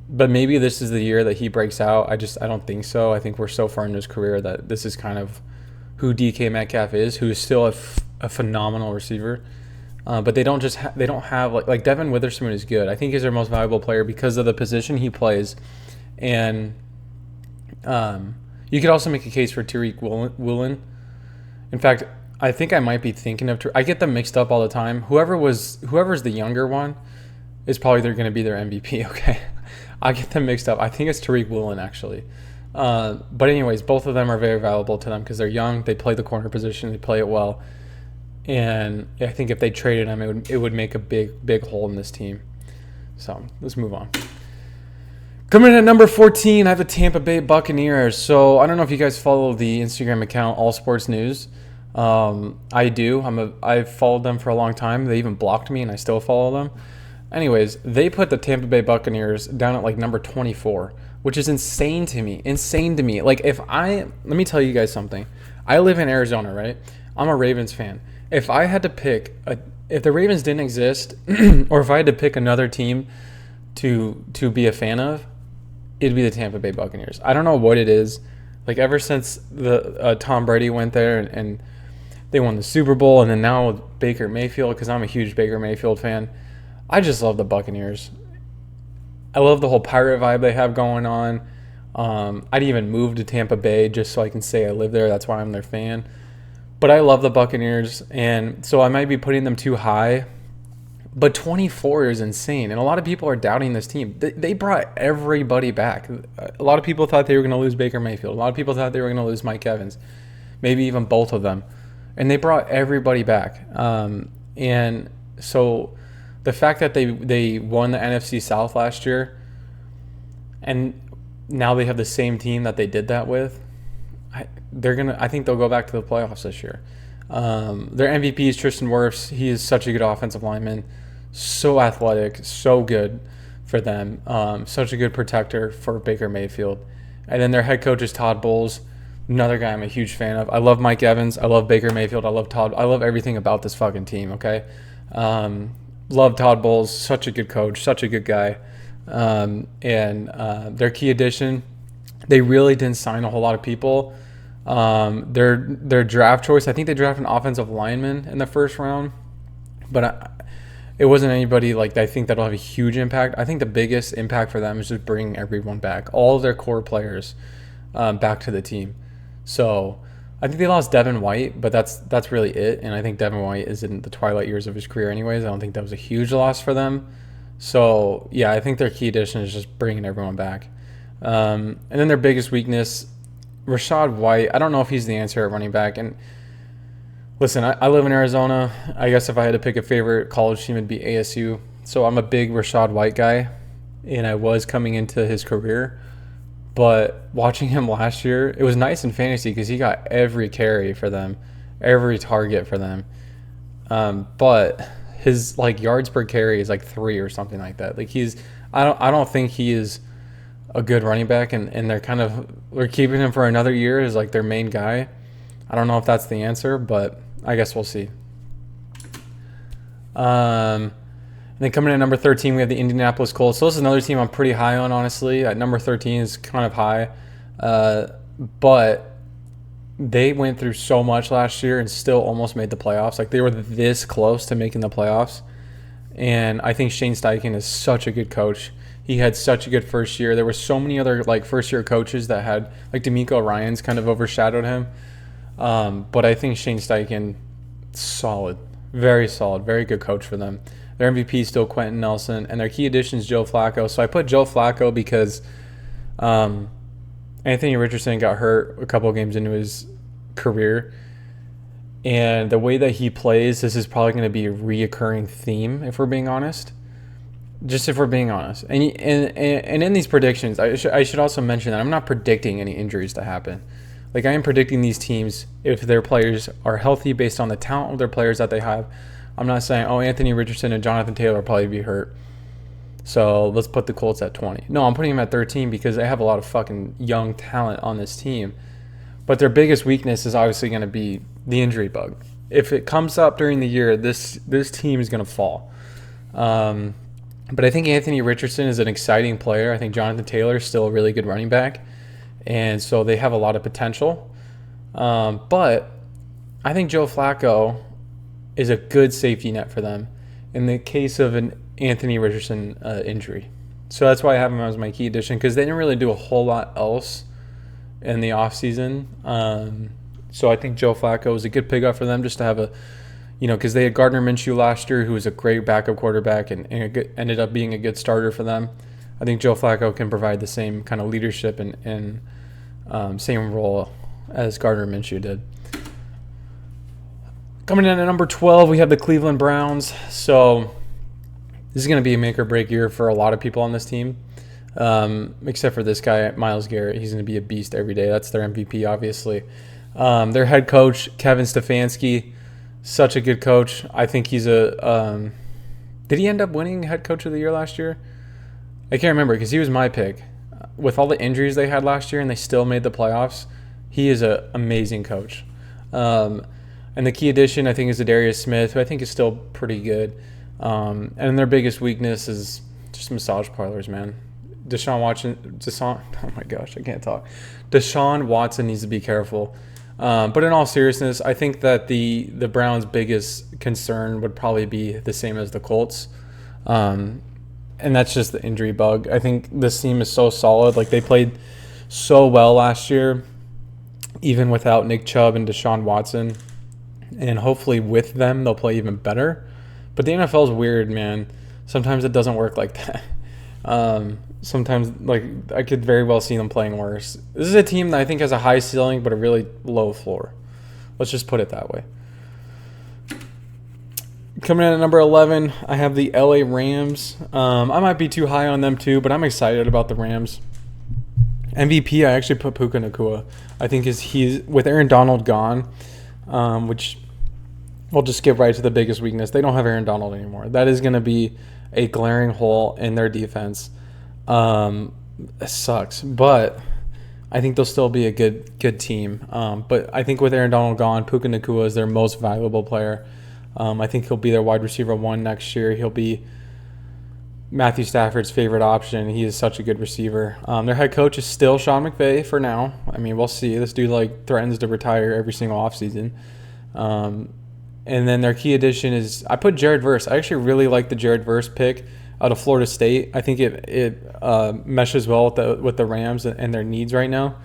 But maybe this is the year that he breaks out. I don't think so. I think we're so far in his career that this is kind of who DK Metcalf is, who is still a phenomenal receiver. But they don't have like Devin Witherspoon is good. I think he's their most valuable player because of the position he plays, and you could also make a case for Tariq Woolen. In fact, I think I might be thinking of. I get them mixed up all the time. Whoever's the younger one is probably going to be their MVP. Okay, I get them mixed up. I think it's Tariq Woolen actually. But anyways, both of them are very valuable to them because they're young. They play the corner position. They play it well. And I think if they traded him, it would make a big hole in this team. So let's move on. Coming in at number 14, I have the Tampa Bay Buccaneers. So I don't know if you guys follow the Instagram account All Sports News. I do. I've followed them for a long time. They even blocked me, and I still follow them. Anyways, they put the Tampa Bay Buccaneers down at like number 24, which is insane to me. Like let me tell you guys something. I live in Arizona, right? I'm a Ravens fan. If I had to pick, if the Ravens didn't exist, or if I had to pick another team to be a fan of, it'd be the Tampa Bay Buccaneers. I don't know what it is. Like ever since the Tom Brady went there and they won the Super Bowl, and then now with Baker Mayfield, because I'm a huge Baker Mayfield fan, I just love the Buccaneers. I love the whole pirate vibe they have going on. I'd even move to Tampa Bay just so I can say I live there. That's why I'm their fan. But I love the Buccaneers, and so I might be putting them too high. But 24 is insane, and a lot of people are doubting this team. They brought everybody back. A lot of people thought they were going to lose Baker Mayfield. A lot of people thought they were going to lose Mike Evans, maybe even both of them. And they brought everybody back. And so the fact that they won the NFC South last year, and now they have the same team that they did that with, I think they'll go back to the playoffs this year. Their MVP is Tristan Wirfs. He is such a good offensive lineman, so athletic, so good for them. Such a good protector for Baker Mayfield. And then their head coach is Todd Bowles. Another guy I'm a huge fan of. I love Mike Evans. I love Baker Mayfield. I love Todd. I love everything about this fucking team. Okay, love Todd Bowles. Such a good coach. Such a good guy. And their key addition, they really didn't sign a whole lot of people. Their draft choice, I think they drafted an offensive lineman in the first round, but it wasn't anybody like I think that'll have a huge impact. I think the biggest impact for them is just bringing everyone back, all of their core players back to the team. So I think they lost Devin White, but that's really it. And I think Devin White is in the twilight years of his career anyways. I don't think that was a huge loss for them. So, yeah, I think their key addition is just bringing everyone back. And then their biggest weakness, Rashad White. I don't know if he's the answer at running back. And listen, I live in Arizona. I guess if I had to pick a favorite college team, it'd be ASU. So I'm a big Rashad White guy, and I was coming into his career. But watching him last year, it was nice in fantasy because he got every carry for them, every target for them. But his like yards per carry is like 3 or something like that. Like I don't think he is a good running back, and they're keeping him for another year as like their main guy. I don't know if that's the answer, but I guess we'll see. And then coming in at number 13, we have the Indianapolis Colts. So this is another team I'm pretty high on, honestly. At number 13 is kind of high. But they went through so much last year and still almost made the playoffs. Like, they were this close to making the playoffs. And I think Shane Steichen is such a good coach. He had such a good first year. There were so many other, like, first-year coaches that had, like, D'Amico Ryans kind of overshadowed him. But I think Shane Steichen, solid, very good coach for them. Their MVP is still Quentin Nelson, and their key addition is Joe Flacco. So I put Joe Flacco because Anthony Richardson got hurt a couple of games into his career. And the way that he plays, this is probably going to be a reoccurring theme, if we're being honest. Just if we're being honest. And in these predictions, I should also mention that I'm not predicting any injuries to happen. Like, I am predicting these teams, if their players are healthy based on the talent of their players that they have. I'm not saying, Anthony Richardson and Jonathan Taylor will probably be hurt, so let's put the Colts at 20. No, I'm putting them at 13 because they have a lot of fucking young talent on this team. But their biggest weakness is obviously going to be the injury bug. If it comes up during the year, this team is going to fall. But I think Anthony Richardson is an exciting player. I think Jonathan Taylor is still a really good running back. And so they have a lot of potential. But I think Joe Flacco is a good safety net for them in the case of an Anthony Richardson injury. So that's why I have him as my key addition, because they didn't really do a whole lot else in the offseason. So I think Joe Flacco is a good pickup for them just to have because they had Gardner Minshew last year, who was a great backup quarterback and ended up being a good starter for them. I think Joe Flacco can provide the same kind of leadership and same role as Gardner Minshew did. Coming in at number 12, we have the Cleveland Browns. So this is going to be a make or break year for a lot of people on this team, except for this guy, Myles Garrett. He's going to be a beast every day. That's their MVP, obviously. Their head coach, Kevin Stefanski, such a good coach. I think he's did he end up winning head coach of the year last year? I can't remember because he was my pick. With all the injuries they had last year and they still made the playoffs, he is an amazing coach. And the key addition, I think, is Darius Smith, who I think is still pretty good. And their biggest weakness is just massage parlors, man. Deshaun Watson needs to be careful. But in all seriousness, I think that the Browns' biggest concern would probably be the same as the Colts. And that's just the injury bug. I think this team is so solid. Like, they played so well last year, even without Nick Chubb and Deshaun Watson. And hopefully with them, they'll play even better. But the NFL is weird, man. Sometimes it doesn't work like that. Sometimes, like, I could very well see them playing worse. This is a team that I think has a high ceiling but a really low floor. Let's just put it that way. Coming in at number 11, I have the LA Rams. I might be too high on them too, but I'm excited about the Rams. MVP, I actually put Puka Nacua. I think he's with Aaron Donald gone, which we'll just skip right to the biggest weakness. They don't have Aaron Donald anymore. That is going to be a glaring hole in their defense. It sucks, but I think they'll still be a good team. But I think with Aaron Donald gone, Puka Nacua is their most valuable player. I think he'll be their wide receiver 1 next year. He'll be Matthew Stafford's favorite option. He is such a good receiver. Their head coach is still Sean McVay for now. I mean, we'll see. This dude threatens to retire every single offseason. And then their key addition is, I put Jared Verse. I actually really like the Jared Verse pick out of Florida State. I think it meshes well with the Rams and their needs right now.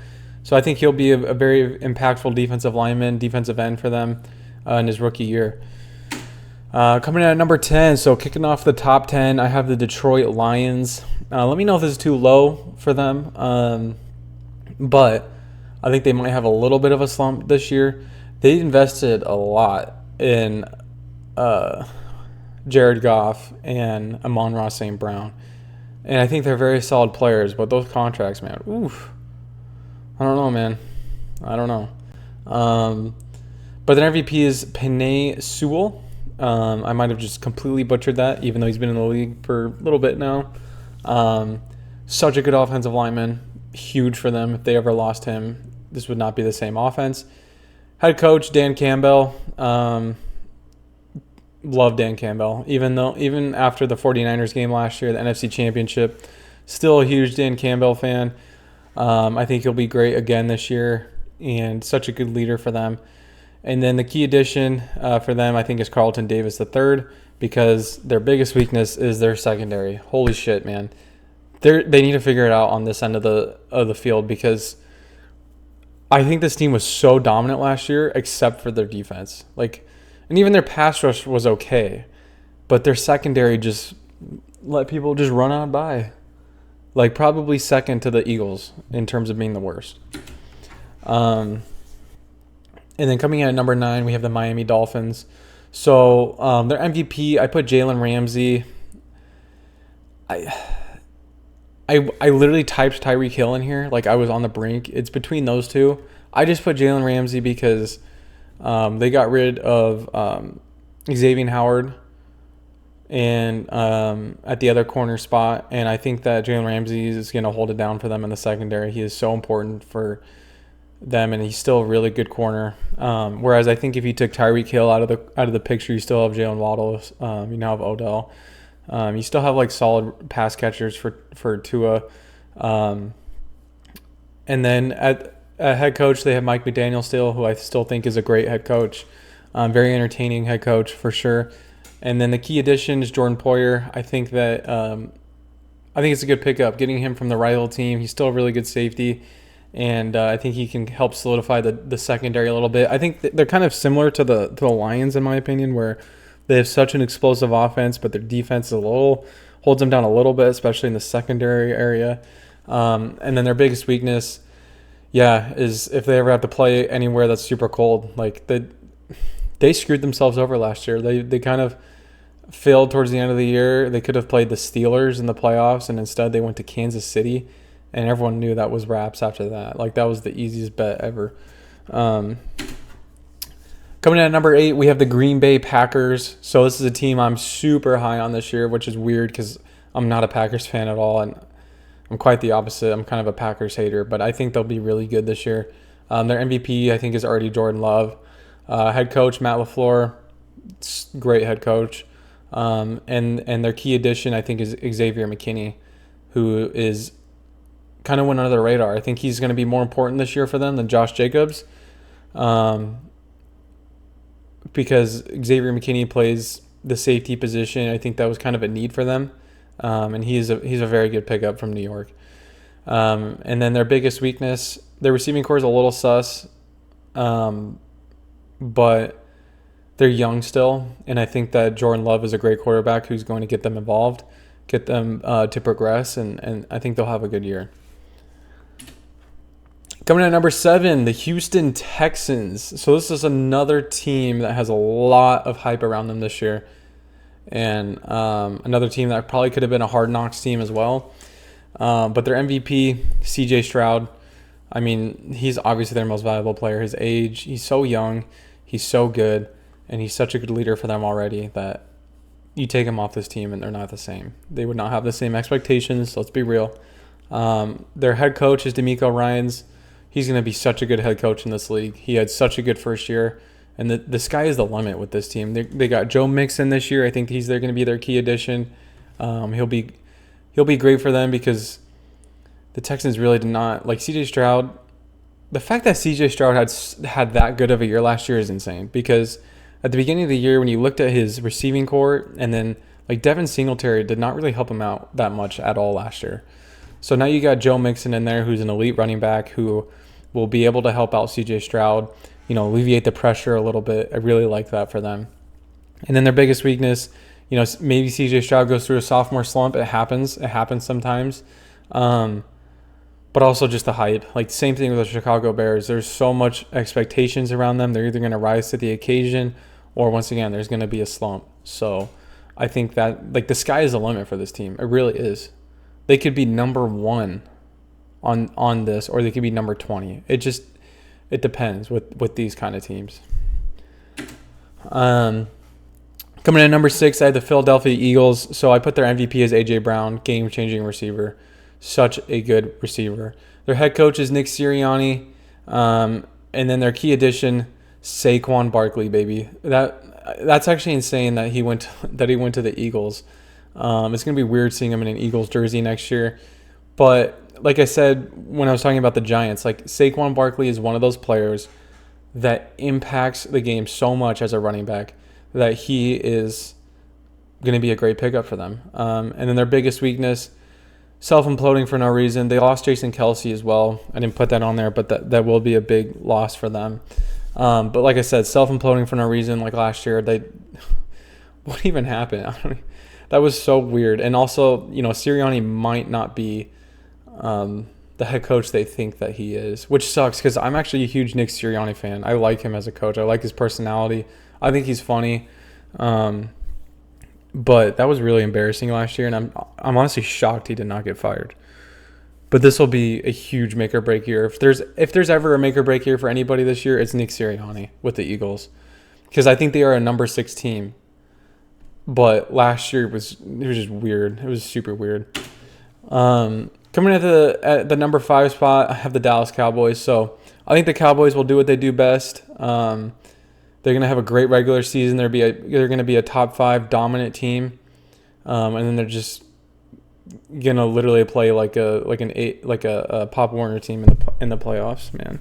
So I think he'll be a very impactful defensive lineman, defensive end for them in his rookie year. Coming in at number 10, so kicking off the top 10, I have the Detroit Lions. Let me know if this is too low for them, but I think they might have a little bit of a slump this year. They invested a lot in Jared Goff and Amon-Ra St. Brown, and I think they're very solid players, but those contracts, man, oof. I don't know, man. I don't know. But their MVP is Penei Sewell. I might have just completely butchered that, even though he's been in the league for a little bit now. Such a good offensive lineman. Huge for them. If they ever lost him, this would not be the same offense. Head coach, Dan Campbell. Love Dan Campbell. Even after the 49ers game last year, the NFC Championship, still a huge Dan Campbell fan. I think he'll be great again this year, and such a good leader for them. And then the key addition for them, I think, is Carlton Davis III, because their biggest weakness is their secondary. Holy shit, man! They need to figure it out on this end of the field, because I think this team was so dominant last year, except for their defense. And even their pass rush was okay, but their secondary just let people just run on by. Probably second to the Eagles in terms of being the worst. And then coming in at number 9, we have the Miami Dolphins. So their MVP, I put Jalen Ramsey. I literally typed Tyreek Hill in here. I was on the brink. It's between those two. I just put Jalen Ramsey because they got rid of Xavier Howard and at the other corner spot. And I think that Jalen Ramsey is going to hold it down for them in the secondary. He is so important for them, and he's still a really good corner. Whereas I think if you took Tyreek Hill out of the picture, you still have Jalen Waddle. You now have Odell. You still have solid pass catchers for Tua. And then at head coach, they have Mike McDaniel still, who I still think is a great head coach. Very entertaining head coach for sure. And then the key addition is Jordan Poyer. I think it's a good pickup. Getting him from the rival team, he's still a really good safety. And I think he can help solidify the secondary a little bit. I think they're kind of similar to the Lions, in my opinion, where they have such an explosive offense, but their defense holds them down a little bit, especially in the secondary area. And then their biggest weakness, is if they ever have to play anywhere that's super cold. They screwed themselves over last year. They kind of failed towards the end of the year. They could have played the Steelers in the playoffs, and instead they went to Kansas City. And everyone knew that was wraps after that. That was the easiest bet ever. Coming in at number 8, we have the Green Bay Packers. So this is a team I'm super high on this year, which is weird because I'm not a Packers fan at all. And I'm quite the opposite. I'm kind of a Packers hater. But I think they'll be really good this year. Their MVP, I think, is already Jordan Love. Head coach, Matt LaFleur. Great head coach. And their key addition, I think, is Xavier McKinney, who is kind of went under the radar. I think he's going to be more important this year for them than Josh Jacobs, because Xavier McKinney plays the safety position. I think that was kind of a need for them, and he's a very good pickup from New York. And then their biggest weakness, their receiving core is a little sus, but they're young still, and I think that Jordan Love is a great quarterback who's going to get them involved, get them to progress, and I think they'll have a good year. Coming in at number 7, the Houston Texans. So this is another team that has a lot of hype around them this year. And another team that probably could have been a Hard Knocks team as well. But their MVP, CJ Stroud, I mean, he's obviously their most valuable player. His age, he's so young, he's so good, and he's such a good leader for them already that you take him off this team and they're not the same. They would not have the same expectations, so let's be real. Their head coach is DeMeco Ryans. he's going to be such a good head coach in this league. He had such a good first year, and the sky is the limit with this team. They got Joe Mixon this year. I think they're going to be their key addition. He'll be great for them because the Texans really did not like C.J. Stroud. The fact that C.J. Stroud had that good of a year last year is insane because at the beginning of the year when you looked at his receiving core and then like Devin Singletary did not really help him out that much at all last year. So now you got Joe Mixon in there who's an elite running back who will be able to help out C.J. Stroud, alleviate the pressure a little bit. I really like that for them. And then their biggest weakness, maybe C.J. Stroud goes through a sophomore slump. It happens. It happens sometimes. But also just the hype. Like same thing with the Chicago Bears. There's so much expectations around them. They're either going to rise to the occasion or once again, there's going to be a slump. So I think that like the sky is the limit for this team. It really is. They could be number 1 on this, or they could be number 20. It depends with these kind of teams. Coming in at number 6, I had the Philadelphia Eagles. So I put their MVP as A.J. Brown, game-changing receiver. Such a good receiver. Their head coach is Nick Sirianni. And then their key addition, Saquon Barkley, baby. That's actually insane that he went to the Eagles. It's going to be weird seeing him in an Eagles jersey next year. But like I said when I was talking about the Giants, like Saquon Barkley is one of those players that impacts the game so much as a running back that he is going to be a great pickup for them. And then their biggest weakness, self-imploding for no reason. They lost Jason Kelce as well. I didn't put that on there, but that will be a big loss for them. But like I said, self-imploding for no reason. Like last year, what even happened? That was so weird. And also, Sirianni might not be the head coach they think that he is, which sucks because I'm actually a huge Nick Sirianni fan. I like him as a coach. I like his personality. I think he's funny. But that was really embarrassing last year, and I'm honestly shocked he did not get fired. But this will be a huge make or break year. If there's ever a make or break year for anybody this year, it's Nick Sirianni with the Eagles, because I think they are a number 6 team. But last year it was just weird. It was super weird. Coming at the number 5 spot, I have the Dallas Cowboys. So I think the Cowboys will do what they do best. They're going to have a great regular season. They're going to be a top 5 dominant team, and then they're just going to literally play like a Pop Warner team in the playoffs, man.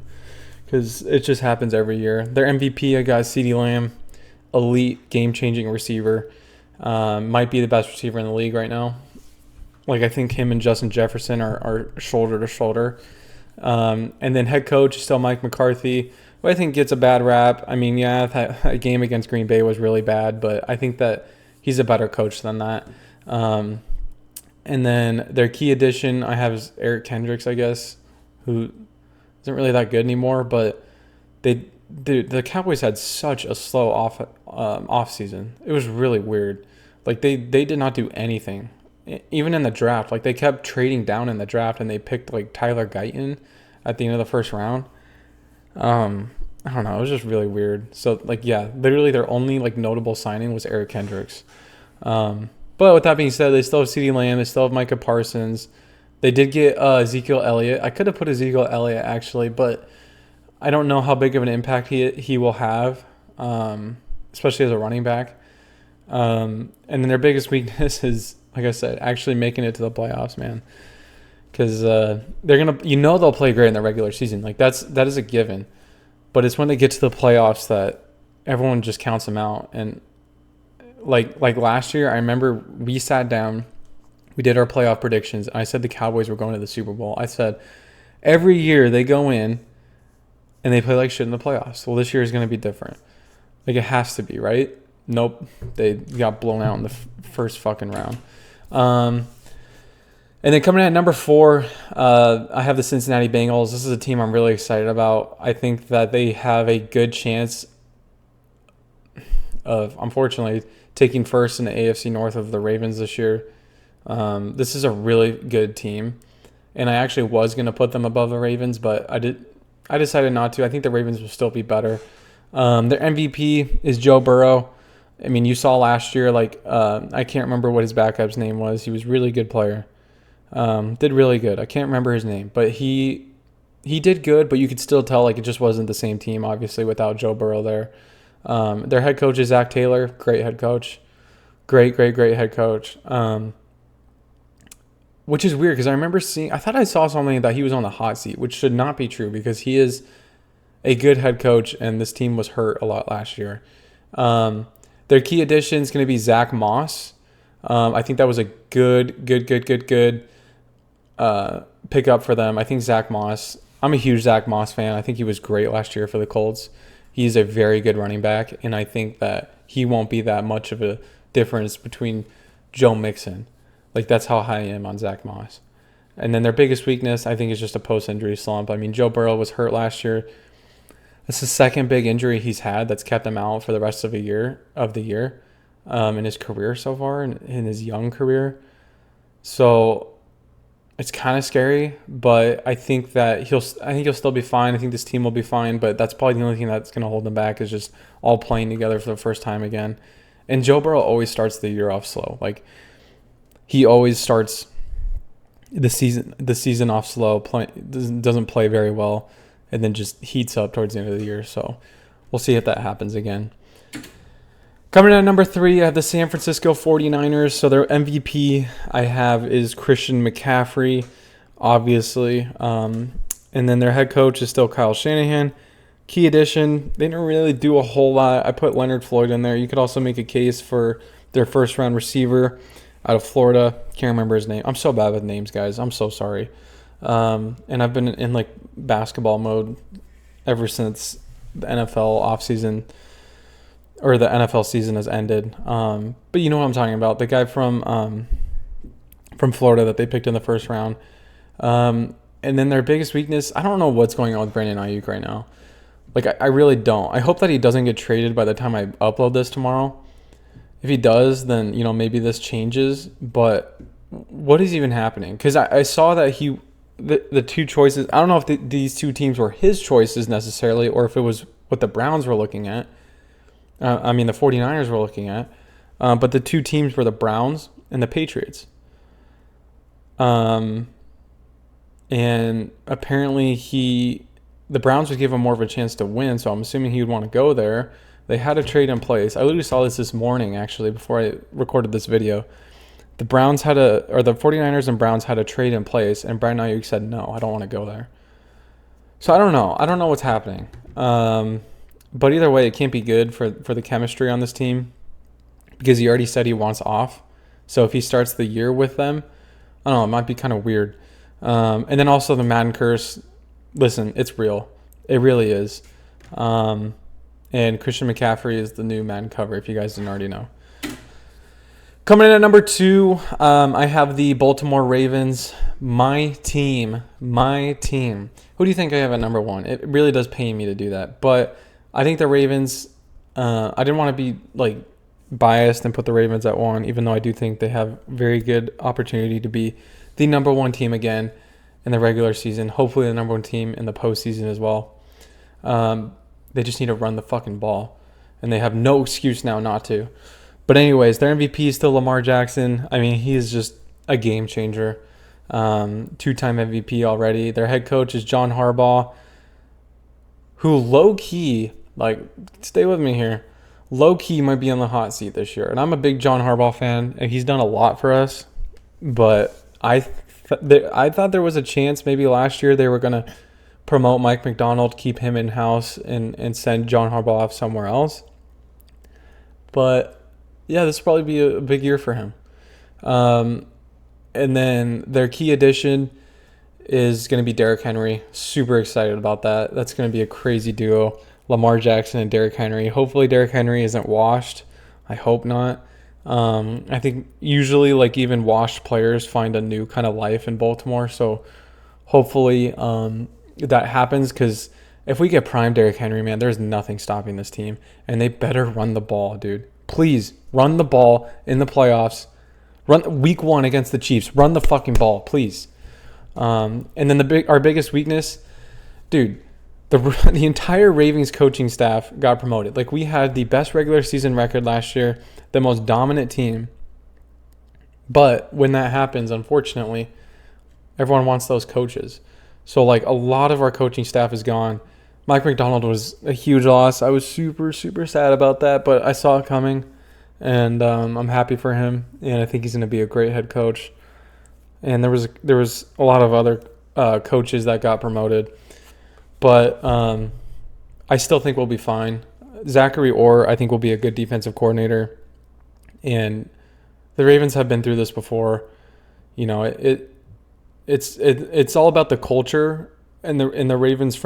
Because it just happens every year. Their MVP, I got CeeDee Lamb, elite game-changing receiver, might be the best receiver in the league right now. Like I think him and Justin Jefferson are shoulder to shoulder. And then head coach is still Mike McCarthy, who I think gets a bad rap. I mean, yeah, that game against Green Bay was really bad, but I think that he's a better coach than that. And then their key addition I have is Eric Kendricks, I guess, who isn't really that good anymore. But the Cowboys had such a slow off season. It was really weird. Like they did not do anything, even in the draft. Like they kept trading down in the draft, and they picked like Tyler Guyton at the end of the first round. I don't know. It was just really weird. So like, yeah, literally their only like notable signing was Eric Kendricks. But with that being said, they still have CeeDee Lamb. They still have Micah Parsons. They did get Ezekiel Elliott. I could have put Ezekiel Elliott actually, but I don't know how big of an impact he will have, especially as a running back. And then their biggest weakness is, like I said, actually making it to the playoffs, man. Because they're gonna, they'll play great in the regular season. Like that is a given. But it's when they get to the playoffs that everyone just counts them out. And like last year, I remember we sat down, we did our playoff predictions, and I said the Cowboys were going to the Super Bowl. I said every year they go in and they play like shit in the playoffs. Well, this year is going to be different. Like it has to be, right? Nope. They got blown out in the first fucking round. And then coming in at number 4, I have the Cincinnati Bengals. This is a team I'm really excited about. I think that they have a good chance of, unfortunately, taking first in the AFC North of the Ravens this year. This is a really good team, and I actually was going to put them above the Ravens, but I decided not to. I think the Ravens will still be better. Their MVP is Joe Burrow. I mean, you saw last year, I can't remember what his backup's name was. He was a really good player. Did really good. I can't remember his name, but he he did good, but you could still tell like it just wasn't the same team, obviously, without Joe Burrow there. Their head coach is Zach Taylor, great head coach, great head coach. Which is weird because I thought I saw something that he was on the hot seat, which should not be true because he is a good head coach, and this team was hurt a lot last year. Their key addition is going to be Zach Moss. I think that was a good pickup for them. I think Zach Moss. I'm a huge Zach Moss fan. I think he was great last year for the Colts. He's a very good running back, and I think that he won't be that much of a difference between Joe Mixon. Like, that's how high I am on Zach Moss. And then their biggest weakness, I think, is just a post-injury slump. I mean, Joe Burrow was hurt last year. That's the second big injury he's had that's kept him out for the rest of the year in his career so far, in his young career. So it's kind of scary, but I think that he'll still be fine. I think this team will be fine, but that's probably the only thing that's going to hold them back is just all playing together for the first time again. And Joe Burrow always starts the year off slow. Like, he always starts the season off slow, doesn't play very well, and then just heats up towards the end of the year. So we'll see if that happens again. Coming in at number 3, I have the San Francisco 49ers. So their MVP I have is Christian McCaffrey, obviously. And then their head coach is still Kyle Shanahan. Key addition, they didn't really do a whole lot. I put Leonard Floyd in there. You could also make a case for their first-round receiver out of Florida. Can't remember his name. I'm so bad with names, guys. I'm so sorry. And I've been in like basketball mode ever since the NFL offseason or the NFL season has ended. But you know what I'm talking about. The guy from Florida that they picked in the first round. And then their biggest weakness, I don't know what's going on with Brandon Ayuk right now. Like, I really don't. I hope that he doesn't get traded by the time I upload this tomorrow. If he does, then, you know, maybe this changes. But what is even happening? Because I saw that the two choices, I don't know if these two teams were his choices necessarily, or if it was what the Browns were looking at. The 49ers were looking at. But the two teams were the Browns and the Patriots. And apparently the Browns would give him more of a chance to win, so I'm assuming he would want to go there. They had a trade in place. I literally saw this morning, actually, before I recorded this video. The 49ers and Browns had a trade in place, and Brandon Ayuk said, no, I don't want to go there. So I don't know. I don't know what's happening. But either way, it can't be good for the chemistry on this team because he already said he wants off. So if he starts the year with them, I don't know, it might be kind of weird. And then also the Madden curse. Listen, it's real. It really is. And Christian McCaffrey is the new Madden cover, if you guys didn't already know. Coming in at number 2, I have the Baltimore Ravens. My team. Who do you think I have at number 1? It really does pain me to do that. But I think the Ravens, I didn't want to be like biased and put the Ravens at 1, even though I do think they have very good opportunity to be the number 1 team again in the regular season. Hopefully the number 1 team in the postseason as well. They just need to run the fucking ball. And they have no excuse now not to. But anyways, their MVP is still Lamar Jackson. I mean, he is just a game changer. 2-time MVP already. Their head coach is John Harbaugh, who low-key, like, stay with me here, low-key might be on the hot seat this year. And I'm a big John Harbaugh fan, and he's done a lot for us. But I thought there was a chance maybe last year they were going to promote Mike McDonald, keep him in-house, and send John Harbaugh off somewhere else. But yeah, this will probably be a big year for him. And then their key addition is going to be Derrick Henry. Super excited about that. That's going to be a crazy duo. Lamar Jackson and Derrick Henry. Hopefully Derrick Henry isn't washed. I hope not. I think usually like even washed players find a new kind of life in Baltimore. So hopefully that happens because if we get prime Derrick Henry, man, there's nothing stopping this team. And they better run the ball, dude. Please run the ball in the playoffs. Run week 1 against the Chiefs. Run the fucking ball, please. And then our biggest weakness, dude, the entire Ravens coaching staff got promoted. Like, we had the best regular season record last year, the most dominant team. But when that happens, unfortunately, everyone wants those coaches. So, like, a lot of our coaching staff is gone. Mike McDonald was a huge loss. I was super, super sad about that, but I saw it coming, and I'm happy for him, and I think he's going to be a great head coach. And there was a lot of other coaches that got promoted, but I still think we'll be fine. Zachary Orr, I think, will be a good defensive coordinator, and the Ravens have been through this before. You know, it's all about the culture in the Ravens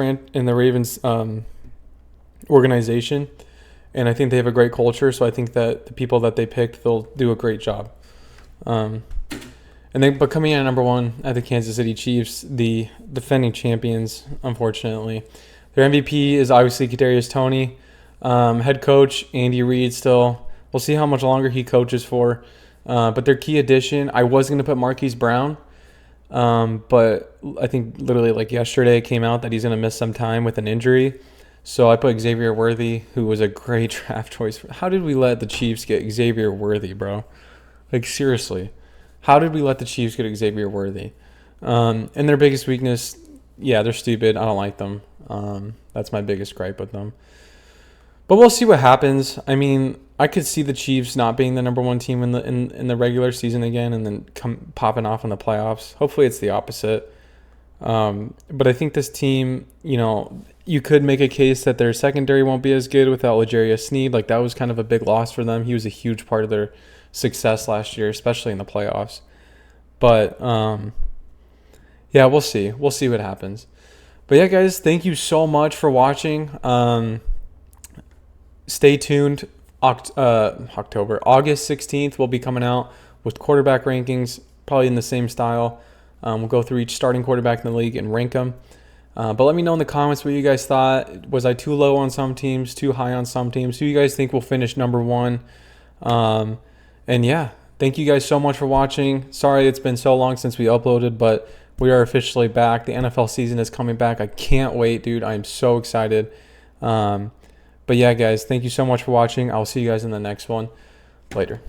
organization, and I think they have a great culture. So I think that the people that they picked, they'll do a great job. But coming in at number 1 at the Kansas City Chiefs, the defending champions, unfortunately. Their MVP is obviously Kadarius Toney. Head coach Andy Reid still. We'll see how much longer he coaches for. But their key addition, I was going to put Marquise Brown, but I think literally like yesterday it came out that he's going to miss some time with an injury. So I put Xavier Worthy, who was a great draft choice. How did we let the Chiefs get Xavier Worthy, bro? Like, seriously. How did we let the Chiefs get Xavier Worthy? And their biggest weakness, yeah, they're stupid. I don't like them. That's my biggest gripe with them. But we'll see what happens. I mean, I could see the Chiefs not being the number 1 team in the regular season again, and then popping off in the playoffs. Hopefully, it's the opposite. But I think this team, you know, you could make a case that their secondary won't be as good without L'Jarius Sneed. Like, that was kind of a big loss for them. He was a huge part of their success last year, especially in the playoffs. But yeah, we'll see. We'll see what happens. But yeah, guys, thank you so much for watching. Stay tuned. August 16th, we'll be coming out with quarterback rankings, probably in the same style. We'll go through each starting quarterback in the league and rank them. But let me know in the comments what you guys thought. Was I too low on some teams, too high on some teams? Who you guys think will finish number 1? And yeah, thank you guys so much for watching. Sorry it's been so long since we uploaded, but we are officially back. The NFL season is coming back. I can't wait, dude. I'm so excited. But yeah, guys, thank you so much for watching. I'll see you guys in the next one. Later.